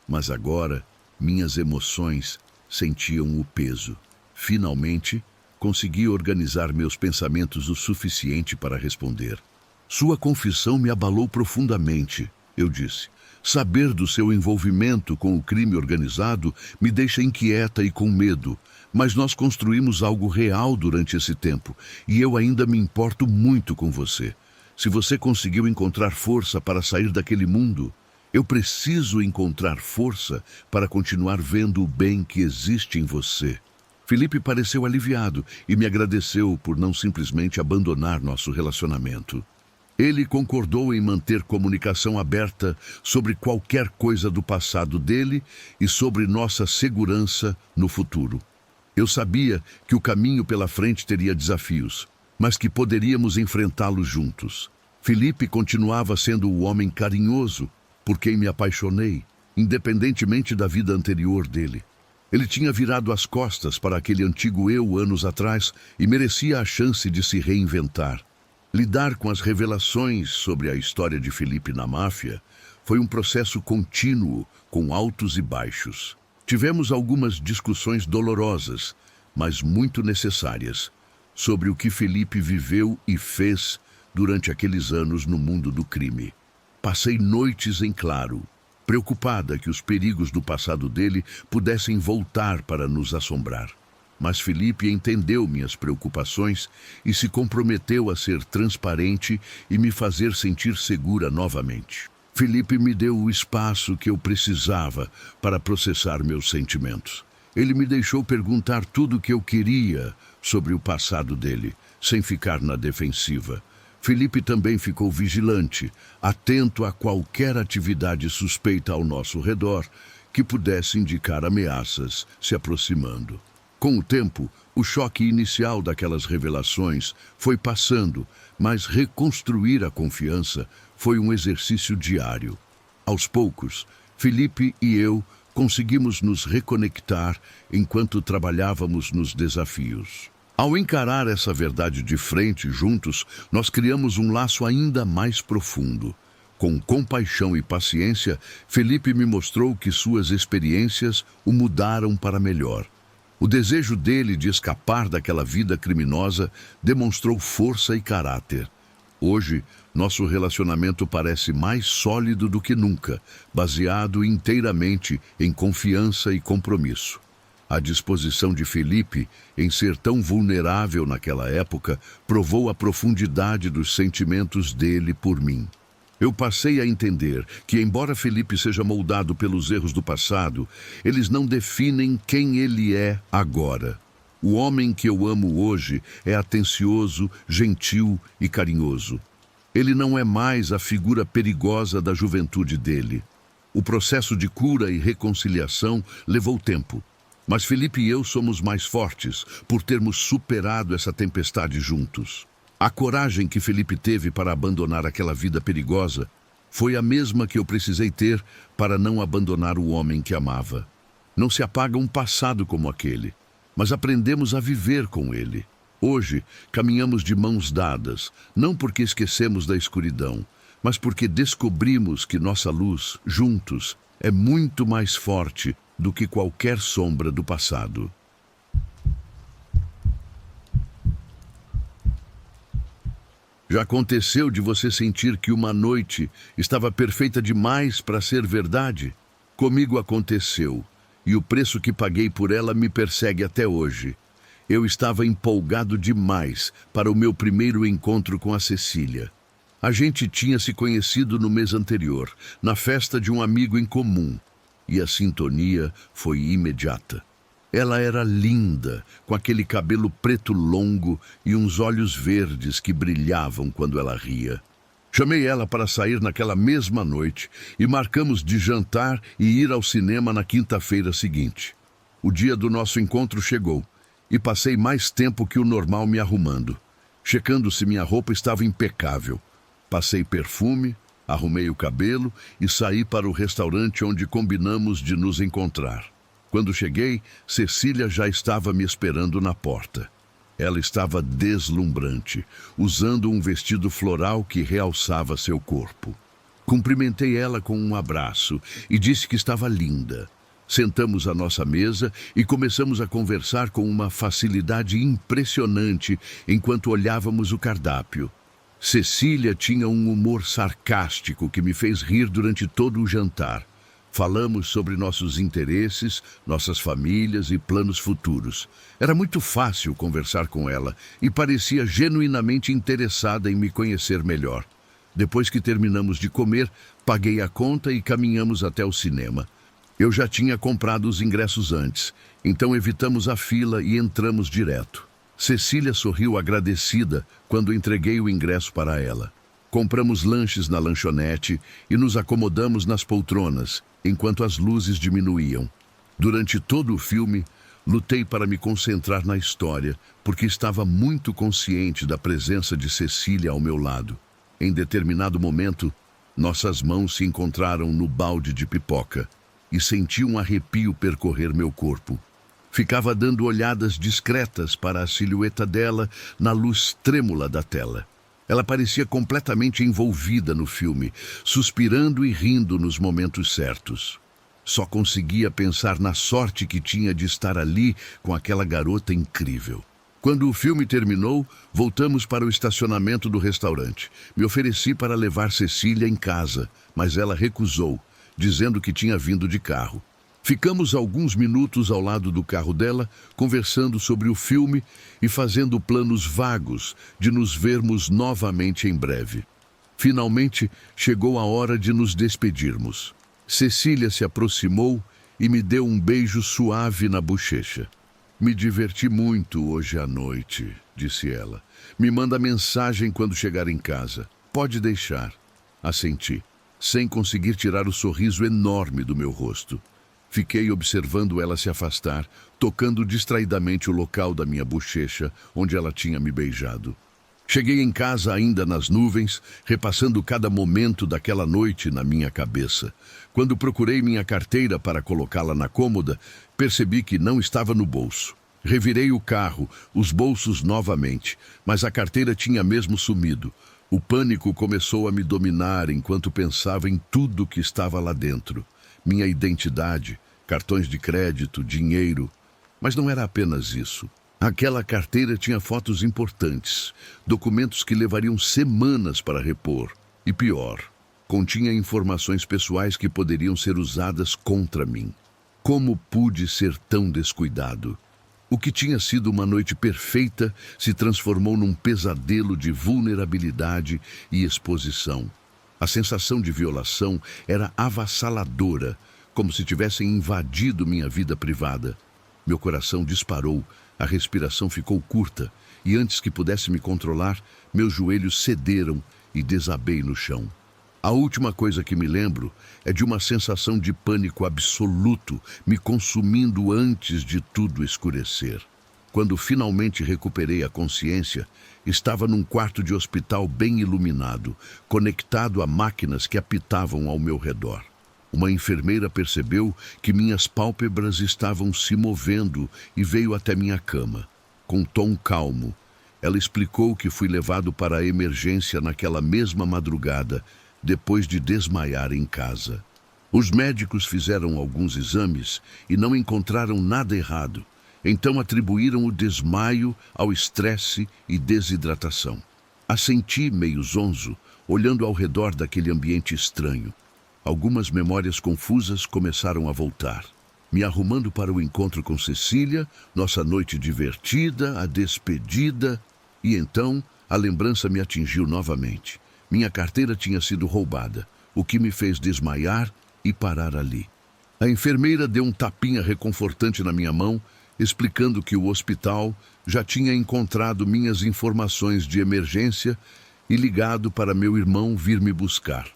mas agora minhas emoções sentiam o peso. Finalmente, consegui organizar meus pensamentos o suficiente para responder. Sua confissão me abalou profundamente, eu disse. Saber do seu envolvimento com o crime organizado me deixa inquieta e com medo, mas nós construímos algo real durante esse tempo e eu ainda me importo muito com você. Se você conseguiu encontrar força para sair daquele mundo, eu preciso encontrar força para continuar vendo o bem que existe em você. Felipe pareceu aliviado e me agradeceu por não simplesmente abandonar nosso relacionamento. Ele concordou em manter comunicação aberta sobre qualquer coisa do passado dele e sobre nossa segurança no futuro. Eu sabia que o caminho pela frente teria desafios, mas que poderíamos enfrentá-los juntos. Felipe continuava sendo o homem carinhoso por quem me apaixonei, independentemente da vida anterior dele. Ele tinha virado as costas para aquele antigo eu anos atrás e merecia a chance de se reinventar. Lidar com as revelações sobre a história de Felipe na máfia foi um processo contínuo, com altos e baixos. Tivemos algumas discussões dolorosas, mas muito necessárias, sobre o que Felipe viveu e fez durante aqueles anos no mundo do crime. Passei noites em claro, preocupada que os perigos do passado dele pudessem voltar para nos assombrar. Mas Felipe entendeu minhas preocupações e se comprometeu a ser transparente e me fazer sentir segura novamente. Felipe me deu o espaço que eu precisava para processar meus sentimentos. Ele me deixou perguntar tudo o que eu queria sobre o passado dele, sem ficar na defensiva. Felipe também ficou vigilante, atento a qualquer atividade suspeita ao nosso redor que pudesse indicar ameaças se aproximando. Com o tempo, o choque inicial daquelas revelações foi passando, mas reconstruir a confiança foi um exercício diário. Aos poucos, Felipe e eu conseguimos nos reconectar enquanto trabalhávamos nos desafios. Ao encarar essa verdade de frente juntos, nós criamos um laço ainda mais profundo. Com compaixão e paciência, Felipe me mostrou que suas experiências o mudaram para melhor. O desejo dele de escapar daquela vida criminosa demonstrou força e caráter. Hoje, nosso relacionamento parece mais sólido do que nunca, baseado inteiramente em confiança e compromisso. A disposição de Felipe em ser tão vulnerável naquela época provou a profundidade dos sentimentos dele por mim. Eu passei a entender que, embora Felipe seja moldado pelos erros do passado, eles não definem quem ele é agora. O homem que eu amo hoje é atencioso, gentil e carinhoso. Ele não é mais a figura perigosa da juventude dele. O processo de cura e reconciliação levou tempo. Mas Felipe e eu somos mais fortes por termos superado essa tempestade juntos. A coragem que Felipe teve para abandonar aquela vida perigosa foi a mesma que eu precisei ter para não abandonar o homem que amava. Não se apaga um passado como aquele, mas aprendemos a viver com ele. Hoje, caminhamos de mãos dadas, não porque esquecemos da escuridão, mas porque descobrimos que nossa luz, juntos, é muito mais forte do que qualquer sombra do passado. Já aconteceu de você sentir que uma noite estava perfeita demais para ser verdade? Comigo aconteceu, e o preço que paguei por ela me persegue até hoje. Eu estava empolgado demais para o meu primeiro encontro com a Cecília. A gente tinha se conhecido no mês anterior, na festa de um amigo em comum, e a sintonia foi imediata. Ela era linda, com aquele cabelo preto longo e uns olhos verdes que brilhavam quando ela ria. Chamei ela para sair naquela mesma noite e marcamos de jantar e ir ao cinema na quinta-feira seguinte. O dia do nosso encontro chegou e passei mais tempo que o normal me arrumando, checando se minha roupa estava impecável. Passei perfume, arrumei o cabelo e saí para o restaurante onde combinamos de nos encontrar. Quando cheguei, Cecília já estava me esperando na porta. Ela estava deslumbrante, usando um vestido floral que realçava seu corpo. Cumprimentei ela com um abraço e disse que estava linda. Sentamos à nossa mesa e começamos a conversar com uma facilidade impressionante enquanto olhávamos o cardápio. Cecília tinha um humor sarcástico que me fez rir durante todo o jantar. Falamos sobre nossos interesses, nossas famílias e planos futuros. Era muito fácil conversar com ela e parecia genuinamente interessada em me conhecer melhor. Depois que terminamos de comer, paguei a conta e caminhamos até o cinema. Eu já tinha comprado os ingressos antes, então evitamos a fila e entramos direto. Cecília sorriu agradecida quando entreguei o ingresso para ela. Compramos lanches na lanchonete e nos acomodamos nas poltronas, enquanto as luzes diminuíam. Durante todo o filme, lutei para me concentrar na história, porque estava muito consciente da presença de Cecília ao meu lado. Em determinado momento, nossas mãos se encontraram no balde de pipoca e senti um arrepio percorrer meu corpo. Ficava dando olhadas discretas para a silhueta dela na luz trêmula da tela. Ela parecia completamente envolvida no filme, suspirando e rindo nos momentos certos. Só conseguia pensar na sorte que tinha de estar ali com aquela garota incrível. Quando o filme terminou, voltamos para o estacionamento do restaurante. Me ofereci para levar Cecília em casa, mas ela recusou, dizendo que tinha vindo de carro. Ficamos alguns minutos ao lado do carro dela, conversando sobre o filme e fazendo planos vagos de nos vermos novamente em breve. Finalmente, chegou a hora de nos despedirmos. Cecília se aproximou e me deu um beijo suave na bochecha. Me diverti muito hoje à noite, disse ela. Me manda mensagem quando chegar em casa. Pode deixar. Assenti, sem conseguir tirar o sorriso enorme do meu rosto. Fiquei observando ela se afastar, tocando distraidamente o local da minha bochecha, onde ela tinha me beijado. Cheguei em casa ainda nas nuvens, repassando cada momento daquela noite na minha cabeça. Quando procurei minha carteira para colocá-la na cômoda, percebi que não estava no bolso. Revirei o carro, os bolsos novamente, mas a carteira tinha mesmo sumido. O pânico começou a me dominar enquanto pensava em tudo que estava lá dentro. Minha identidade, cartões de crédito, dinheiro. Mas não era apenas isso. Aquela carteira tinha fotos importantes, documentos que levariam semanas para repor. E pior, continha informações pessoais que poderiam ser usadas contra mim. Como pude ser tão descuidado? O que tinha sido uma noite perfeita se transformou num pesadelo de vulnerabilidade e exposição. A sensação de violação era avassaladora, como se tivessem invadido minha vida privada. Meu coração disparou, a respiração ficou curta, e antes que pudesse me controlar, meus joelhos cederam e desabei no chão. A última coisa que me lembro é de uma sensação de pânico absoluto me consumindo antes de tudo escurecer. Quando finalmente recuperei a consciência, estava num quarto de hospital bem iluminado, conectado a máquinas que apitavam ao meu redor. Uma enfermeira percebeu que minhas pálpebras estavam se movendo e veio até minha cama. Com um tom calmo, ela explicou que fui levado para a emergência naquela mesma madrugada, depois de desmaiar em casa. Os médicos fizeram alguns exames e não encontraram nada errado. Então atribuíram o desmaio ao estresse e desidratação. Assenti meio zonzo, olhando ao redor daquele ambiente estranho. Algumas memórias confusas começaram a voltar. Me arrumando para o encontro com Cecília, nossa noite divertida, a despedida, e então a lembrança me atingiu novamente. Minha carteira tinha sido roubada, o que me fez desmaiar e parar ali. A enfermeira deu um tapinha reconfortante na minha mão explicando que o hospital já tinha encontrado minhas informações de emergência e ligado para meu irmão vir me buscar.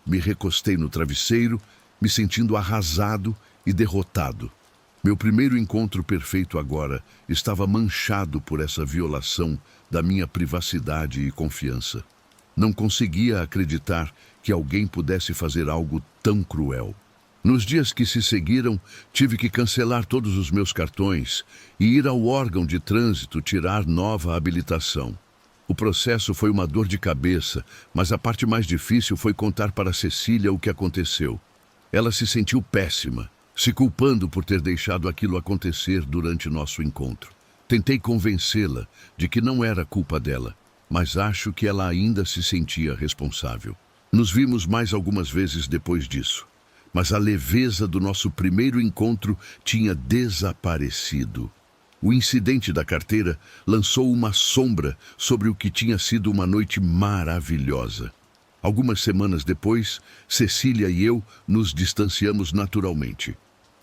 Me recostei no travesseiro, me sentindo arrasado e derrotado. Meu primeiro encontro perfeito agora estava manchado por essa violação da minha privacidade e confiança. Não conseguia acreditar que alguém pudesse fazer algo tão cruel. Nos dias que se seguiram, tive que cancelar todos os meus cartões e ir ao órgão de trânsito tirar nova habilitação. O processo foi uma dor de cabeça, mas a parte mais difícil foi contar para Cecília o que aconteceu. Ela se sentiu péssima, se culpando por ter deixado aquilo acontecer durante nosso encontro. Tentei convencê-la de que não era culpa dela, mas acho que ela ainda se sentia responsável. Nos vimos mais algumas vezes depois disso, mas a leveza do nosso primeiro encontro tinha desaparecido. O incidente da carteira lançou uma sombra sobre o que tinha sido uma noite maravilhosa. Algumas semanas depois, Cecília e eu nos distanciamos naturalmente.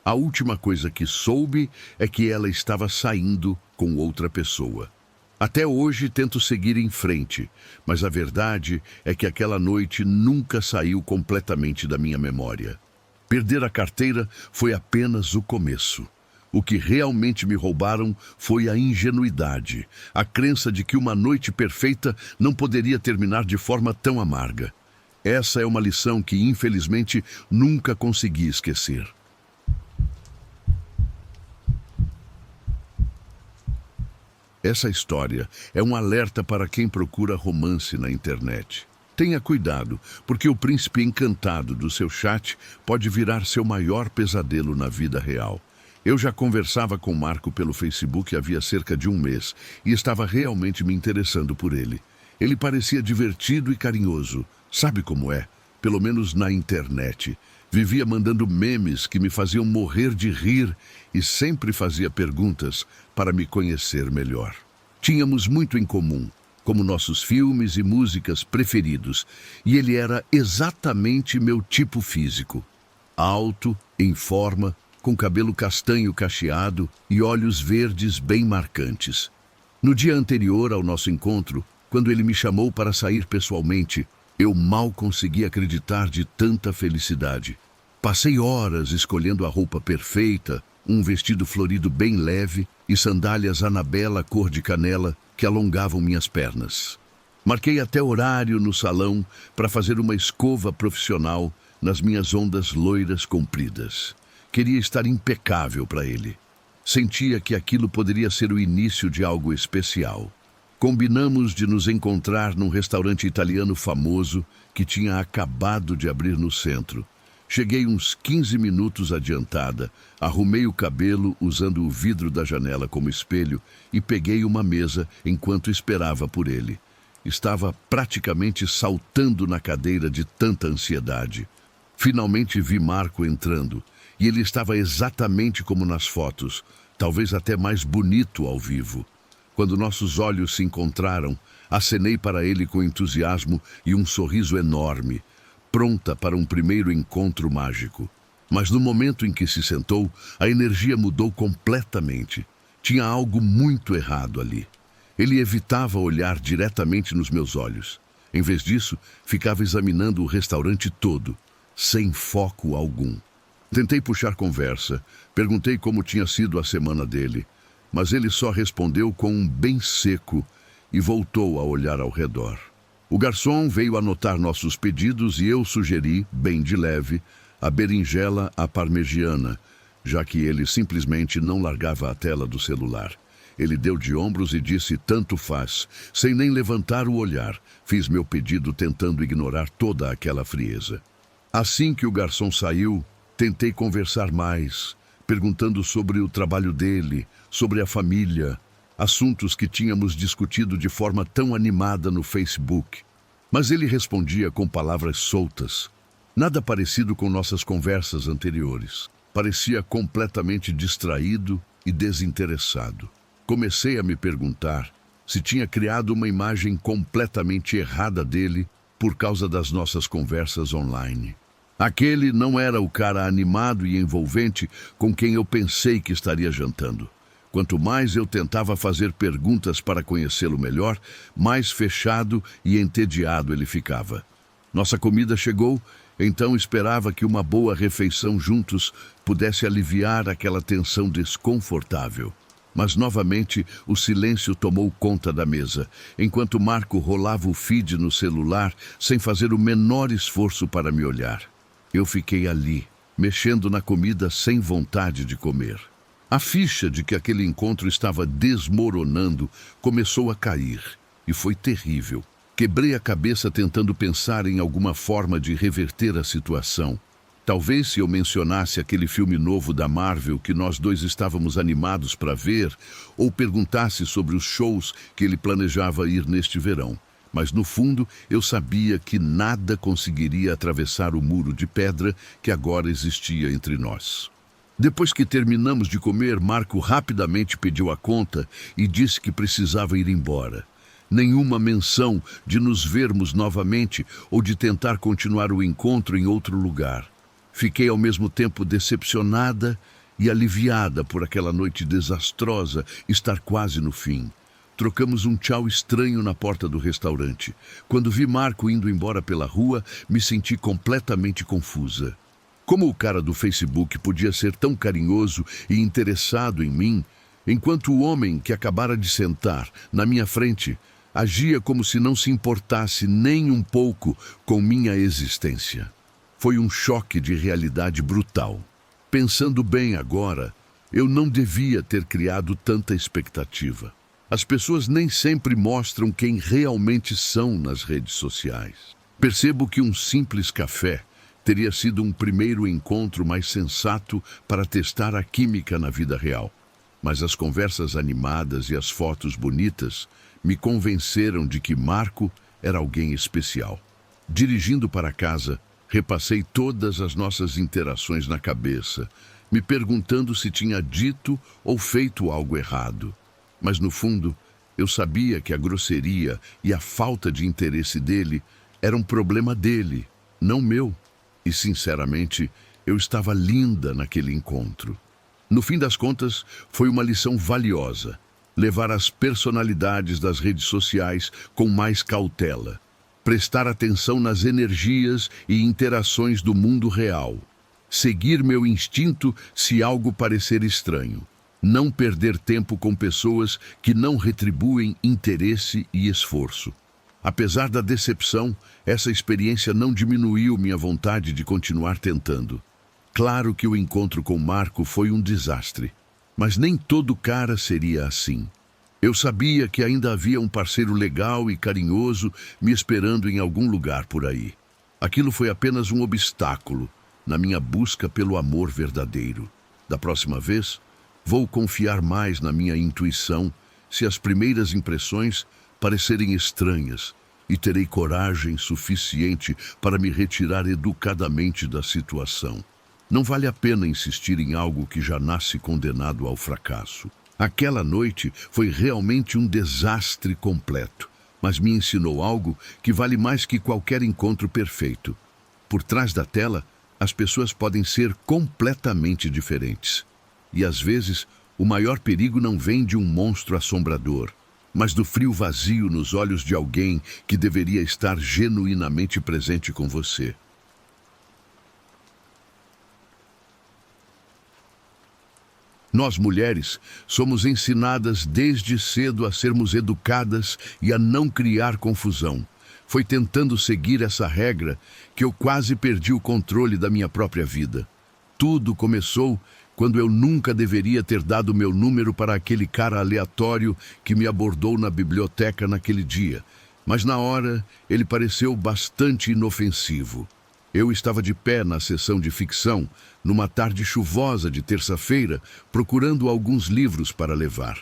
A última coisa que soube é que ela estava saindo com outra pessoa. Até hoje tento seguir em frente, mas a verdade é que aquela noite nunca saiu completamente da minha memória. Perder a carteira foi apenas o começo. O que realmente me roubaram foi a ingenuidade, a crença de que uma noite perfeita não poderia terminar de forma tão amarga. Essa é uma lição que, infelizmente, nunca consegui esquecer. Essa história é um alerta para quem procura romance na internet. Tenha cuidado, porque o príncipe encantado do seu chat pode virar seu maior pesadelo na vida real. Eu já conversava com Marco pelo Facebook havia cerca de um mês e estava realmente me interessando por ele. Ele parecia divertido e carinhoso. Sabe como é? Pelo menos na internet. Vivia mandando memes que me faziam morrer de rir e sempre fazia perguntas para me conhecer melhor. Tínhamos muito em comum, como nossos filmes e músicas preferidos, e ele era exatamente meu tipo físico. Alto, em forma, com cabelo castanho cacheado e olhos verdes bem marcantes. No dia anterior ao nosso encontro, quando ele me chamou para sair pessoalmente, eu mal consegui acreditar de tanta felicidade. Passei horas escolhendo a roupa perfeita, um vestido florido bem leve e sandálias Anabela cor de canela que alongavam minhas pernas. Marquei até horário no salão para fazer uma escova profissional nas minhas ondas loiras compridas. Queria estar impecável para ele. Sentia que aquilo poderia ser o início de algo especial. Combinamos de nos encontrar num restaurante italiano famoso que tinha acabado de abrir no centro. Cheguei uns 15 minutos adiantada, arrumei o cabelo usando o vidro da janela como espelho e peguei uma mesa enquanto esperava por ele. Estava praticamente saltando na cadeira de tanta ansiedade. Finalmente vi Marco entrando. E ele estava exatamente como nas fotos, talvez até mais bonito ao vivo. Quando nossos olhos se encontraram, acenei para ele com entusiasmo e um sorriso enorme, pronta para um primeiro encontro mágico. Mas no momento em que se sentou, a energia mudou completamente. Tinha algo muito errado ali. Ele evitava olhar diretamente nos meus olhos. Em vez disso, ficava examinando o restaurante todo, sem foco algum. Tentei puxar conversa, perguntei como tinha sido a semana dele, mas ele só respondeu com um bem seco e voltou a olhar ao redor. O garçom veio anotar nossos pedidos e eu sugeri, bem de leve, a berinjela à parmegiana, já que ele simplesmente não largava a tela do celular. Ele deu de ombros e disse tanto faz, sem nem levantar o olhar. Fiz meu pedido tentando ignorar toda aquela frieza. Assim que o garçom saiu, tentei conversar mais, perguntando sobre o trabalho dele, sobre a família, assuntos que tínhamos discutido de forma tão animada no Facebook. Mas ele respondia com palavras soltas, nada parecido com nossas conversas anteriores. Parecia completamente distraído e desinteressado. Comecei a me perguntar se tinha criado uma imagem completamente errada dele por causa das nossas conversas online. Aquele não era o cara animado e envolvente com quem eu pensei que estaria jantando. Quanto mais eu tentava fazer perguntas para conhecê-lo melhor, mais fechado e entediado ele ficava. Nossa comida chegou, então esperava que uma boa refeição juntos pudesse aliviar aquela tensão desconfortável. Mas novamente o silêncio tomou conta da mesa, enquanto Marco rolava o feed no celular sem fazer o menor esforço para me olhar. Eu fiquei ali, mexendo na comida sem vontade de comer. A ficha de que aquele encontro estava desmoronando começou a cair, e foi terrível. Quebrei a cabeça tentando pensar em alguma forma de reverter a situação. Talvez se eu mencionasse aquele filme novo da Marvel que nós dois estávamos animados para ver, ou perguntasse sobre os shows que ele planejava ir neste verão. Mas no fundo eu sabia que nada conseguiria atravessar o muro de pedra que agora existia entre nós. Depois que terminamos de comer, Marco rapidamente pediu a conta e disse que precisava ir embora. Nenhuma menção de nos vermos novamente ou de tentar continuar o encontro em outro lugar. Fiquei ao mesmo tempo decepcionada e aliviada por aquela noite desastrosa estar quase no fim. Trocamos um tchau estranho na porta do restaurante. Quando vi Marco indo embora pela rua, me senti completamente confusa. Como o cara do Facebook podia ser tão carinhoso e interessado em mim, enquanto o homem que acabara de sentar na minha frente agia como se não se importasse nem um pouco com minha existência? Foi um choque de realidade brutal. Pensando bem agora, eu não devia ter criado tanta expectativa. As pessoas nem sempre mostram quem realmente são nas redes sociais. Percebo que um simples café teria sido um primeiro encontro mais sensato para testar a química na vida real. Mas as conversas animadas e as fotos bonitas me convenceram de que Marco era alguém especial. Dirigindo para casa, repassei todas as nossas interações na cabeça, me perguntando se tinha dito ou feito algo errado. Mas no fundo, eu sabia que a grosseria e a falta de interesse dele era um problema dele, não meu. E, sinceramente, eu estava linda naquele encontro. No fim das contas, foi uma lição valiosa. Levar as personalidades das redes sociais com mais cautela. Prestar atenção nas energias e interações do mundo real. Seguir meu instinto se algo parecer estranho. Não perder tempo com pessoas que não retribuem interesse e esforço. Apesar da decepção, essa experiência não diminuiu minha vontade de continuar tentando. Claro que o encontro com Marco foi um desastre, mas nem todo cara seria assim. Eu sabia que ainda havia um parceiro legal e carinhoso me esperando em algum lugar por aí. Aquilo foi apenas um obstáculo na minha busca pelo amor verdadeiro. Da próxima vez, vou confiar mais na minha intuição se as primeiras impressões parecerem estranhas e terei coragem suficiente para me retirar educadamente da situação. Não vale a pena insistir em algo que já nasce condenado ao fracasso. Aquela noite foi realmente um desastre completo, mas me ensinou algo que vale mais que qualquer encontro perfeito. Por trás da tela, as pessoas podem ser completamente diferentes. E às vezes, o maior perigo não vem de um monstro assombrador, mas do frio vazio nos olhos de alguém que deveria estar genuinamente presente com você. Nós, mulheres, somos ensinadas desde cedo a sermos educadas e a não criar confusão. Foi tentando seguir essa regra que eu quase perdi o controle da minha própria vida. Tudo começou quando eu nunca deveria ter dado meu número para aquele cara aleatório que me abordou na biblioteca naquele dia. Mas na hora, ele pareceu bastante inofensivo. Eu estava de pé na sessão de ficção, numa tarde chuvosa de terça-feira, procurando alguns livros para levar.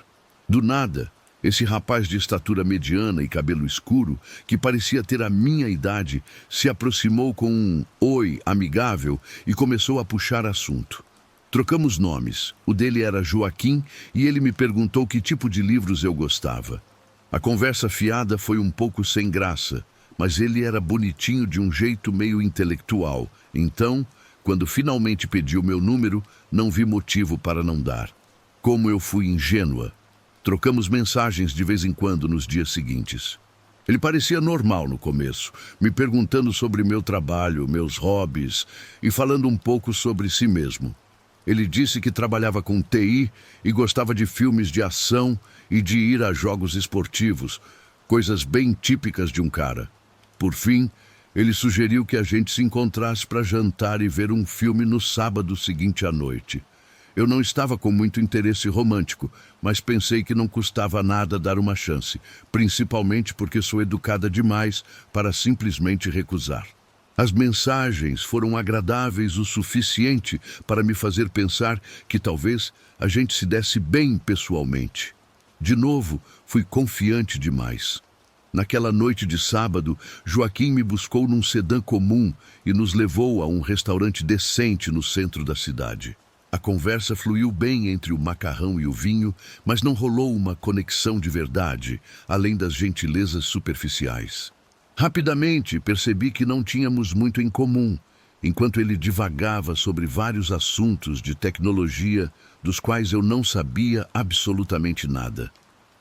Do nada, esse rapaz de estatura mediana e cabelo escuro, que parecia ter a minha idade, se aproximou com um oi amigável e começou a puxar assunto. Trocamos nomes. O dele era Joaquim e ele me perguntou que tipo de livros eu gostava. A conversa fiada foi um pouco sem graça, mas ele era bonitinho de um jeito meio intelectual. Então, quando finalmente pediu meu número, não vi motivo para não dar. Como eu fui ingênua. Trocamos mensagens de vez em quando nos dias seguintes. Ele parecia normal no começo, me perguntando sobre meu trabalho, meus hobbies e falando um pouco sobre si mesmo. Ele disse que trabalhava com TI e gostava de filmes de ação e de ir a jogos esportivos, coisas bem típicas de um cara. Por fim, ele sugeriu que a gente se encontrasse para jantar e ver um filme no sábado seguinte à noite. Eu não estava com muito interesse romântico, mas pensei que não custava nada dar uma chance, principalmente porque sou educada demais para simplesmente recusar. As mensagens foram agradáveis o suficiente para me fazer pensar que talvez a gente se desse bem pessoalmente. De novo, fui confiante demais. Naquela noite de sábado, Joaquim me buscou num sedã comum e nos levou a um restaurante decente no centro da cidade. A conversa fluiu bem entre o macarrão e o vinho, mas não rolou uma conexão de verdade, além das gentilezas superficiais. Rapidamente percebi que não tínhamos muito em comum, enquanto ele divagava sobre vários assuntos de tecnologia dos quais eu não sabia absolutamente nada.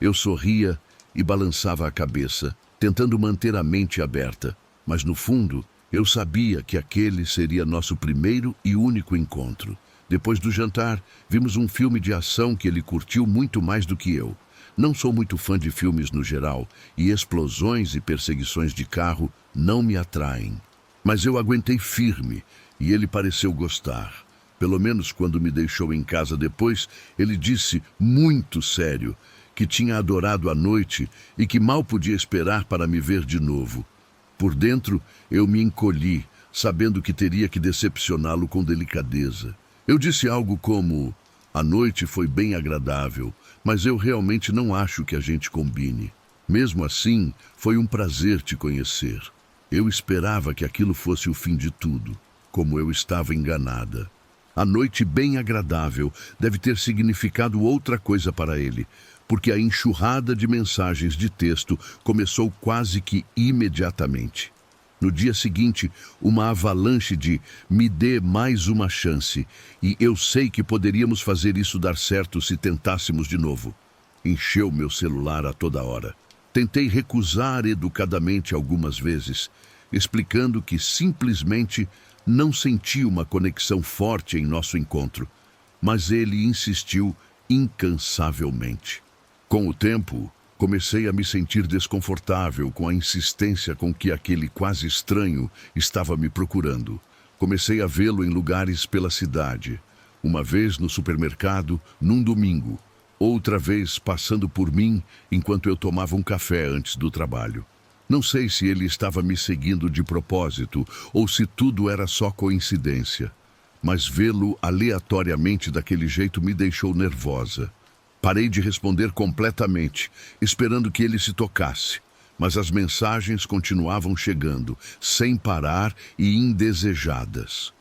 Eu sorria e balançava a cabeça, tentando manter a mente aberta, mas no fundo eu sabia que aquele seria nosso primeiro e único encontro. Depois do jantar, vimos um filme de ação que ele curtiu muito mais do que eu. Não sou muito fã de filmes no geral, e explosões e perseguições de carro não me atraem. Mas eu aguentei firme, e ele pareceu gostar. Pelo menos quando me deixou em casa depois, ele disse, muito sério, que tinha adorado a noite e que mal podia esperar para me ver de novo. Por dentro, eu me encolhi, sabendo que teria que decepcioná-lo com delicadeza. Eu disse algo como, a noite foi bem agradável, mas eu realmente não acho que a gente combine. Mesmo assim, foi um prazer te conhecer. Eu esperava que aquilo fosse o fim de tudo, como eu estava enganada. A noite bem agradável deve ter significado outra coisa para ele, porque a enxurrada de mensagens de texto começou quase que imediatamente. No dia seguinte, uma avalanche de "me dê mais uma chance" e "eu sei que poderíamos fazer isso dar certo se tentássemos de novo" encheu meu celular a toda hora. Tentei recusar educadamente algumas vezes, explicando que simplesmente não senti uma conexão forte em nosso encontro, mas ele insistiu incansavelmente. Com o tempo, comecei a me sentir desconfortável com a insistência com que aquele quase estranho estava me procurando. Comecei a vê-lo em lugares pela cidade. Uma vez no supermercado, num domingo. Outra vez passando por mim enquanto eu tomava um café antes do trabalho. Não sei se ele estava me seguindo de propósito ou se tudo era só coincidência. Mas vê-lo aleatoriamente daquele jeito me deixou nervosa. Parei de responder completamente, esperando que ele se tocasse, mas as mensagens continuavam chegando, sem parar e indesejadas.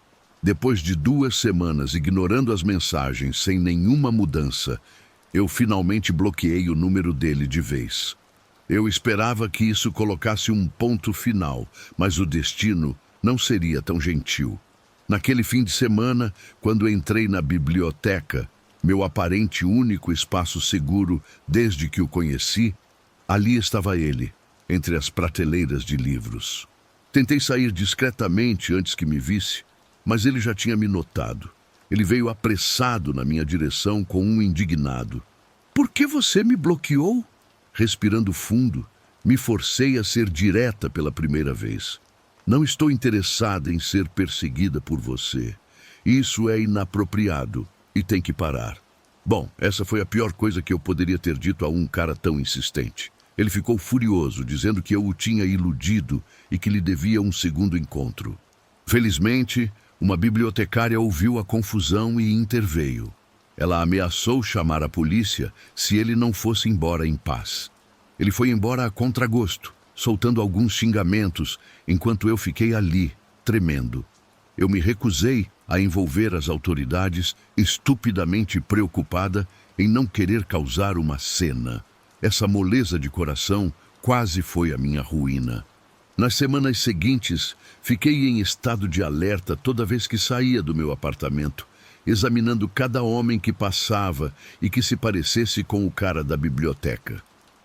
Depois de 2 semanas ignorando as mensagens sem nenhuma mudança, eu finalmente bloqueei o número dele de vez. Eu esperava que isso colocasse um ponto final, mas o destino não seria tão gentil. Naquele fim de semana, quando entrei na biblioteca, meu aparente único espaço seguro desde que o conheci, ali estava ele, entre as prateleiras de livros. Tentei sair discretamente antes que me visse, mas ele já tinha me notado. Ele veio apressado na minha direção com um indignado. "Por que você me bloqueou?" Respirando fundo, me forcei a ser direta pela primeira vez. "Não estou interessada em ser perseguida por você. Isso é inapropriado. E tem que parar." Bom, essa foi a pior coisa que eu poderia ter dito a um cara tão insistente. Ele ficou furioso, dizendo que eu o tinha iludido e que lhe devia um segundo encontro. Felizmente, uma bibliotecária ouviu a confusão e interveio. Ela ameaçou chamar a polícia se ele não fosse embora em paz. Ele foi embora a contragosto, soltando alguns xingamentos, enquanto eu fiquei ali, tremendo. Eu me recusei a envolver as autoridades, estupidamente preocupada em não querer causar uma cena. Essa moleza de coração quase foi a minha ruína. Nas semanas seguintes, fiquei em estado de alerta toda vez que saía do meu apartamento, examinando cada homem que passava e que se parecesse com o cara da biblioteca.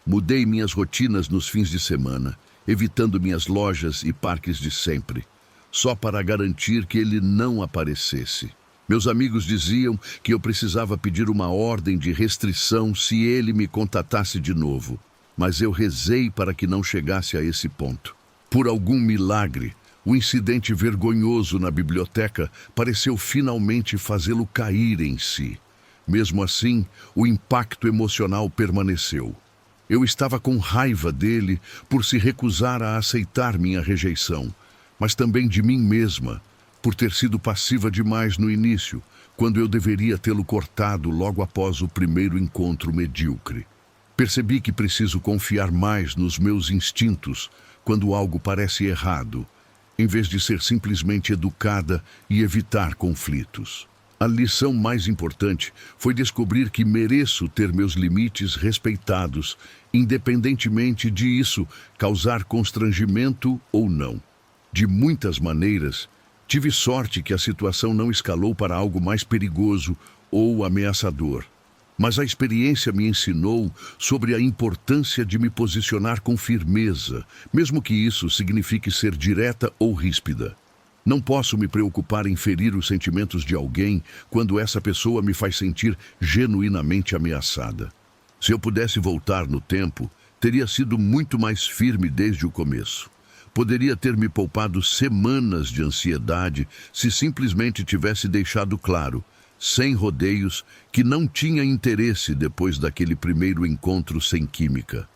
Mudei minhas rotinas nos fins de semana, evitando minhas lojas e parques de sempre, só para garantir que ele não aparecesse. Meus amigos diziam que eu precisava pedir uma ordem de restrição se ele me contatasse de novo, mas eu rezei para que não chegasse a esse ponto. Por algum milagre, o incidente vergonhoso na biblioteca pareceu finalmente fazê-lo cair em si. Mesmo assim, o impacto emocional permaneceu. Eu estava com raiva dele por se recusar a aceitar minha rejeição, mas também de mim mesma, por ter sido passiva demais no início, quando eu deveria tê-lo cortado logo após o primeiro encontro medíocre. Percebi que preciso confiar mais nos meus instintos quando algo parece errado, em vez de ser simplesmente educada e evitar conflitos. A lição mais importante foi descobrir que mereço ter meus limites respeitados, independentemente de isso causar constrangimento ou não. De muitas maneiras, tive sorte que a situação não escalou para algo mais perigoso ou ameaçador. Mas a experiência me ensinou sobre a importância de me posicionar com firmeza, mesmo que isso signifique ser direta ou ríspida. Não posso me preocupar em ferir os sentimentos de alguém quando essa pessoa me faz sentir genuinamente ameaçada. Se eu pudesse voltar no tempo, teria sido muito mais firme desde o começo. Poderia ter me poupado semanas de ansiedade se simplesmente tivesse deixado claro, sem rodeios, que não tinha interesse depois daquele primeiro encontro sem química.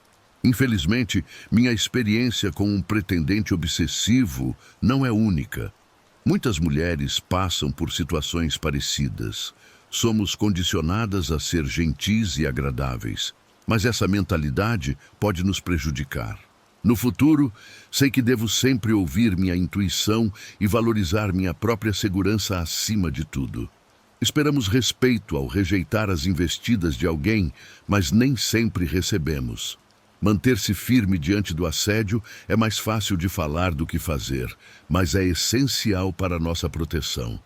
Infelizmente, minha experiência com um pretendente obsessivo não é única. Muitas mulheres passam por situações parecidas. Somos condicionadas a ser gentis e agradáveis, mas essa mentalidade pode nos prejudicar. No futuro, sei que devo sempre ouvir minha intuição e valorizar minha própria segurança acima de tudo. Esperamos respeito ao rejeitar as investidas de alguém, mas nem sempre recebemos. Manter-se firme diante do assédio é mais fácil de falar do que fazer, mas é essencial para nossa proteção.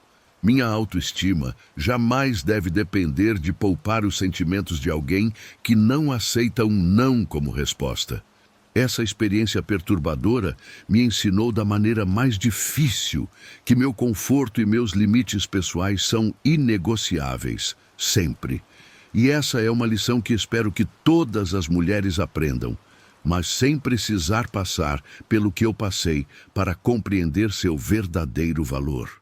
Minha autoestima jamais deve depender de poupar os sentimentos de alguém que não aceita um não como resposta. Essa experiência perturbadora me ensinou da maneira mais difícil que meu conforto e meus limites pessoais são inegociáveis, sempre. E essa é uma lição que espero que todas as mulheres aprendam, mas sem precisar passar pelo que eu passei para compreender seu verdadeiro valor.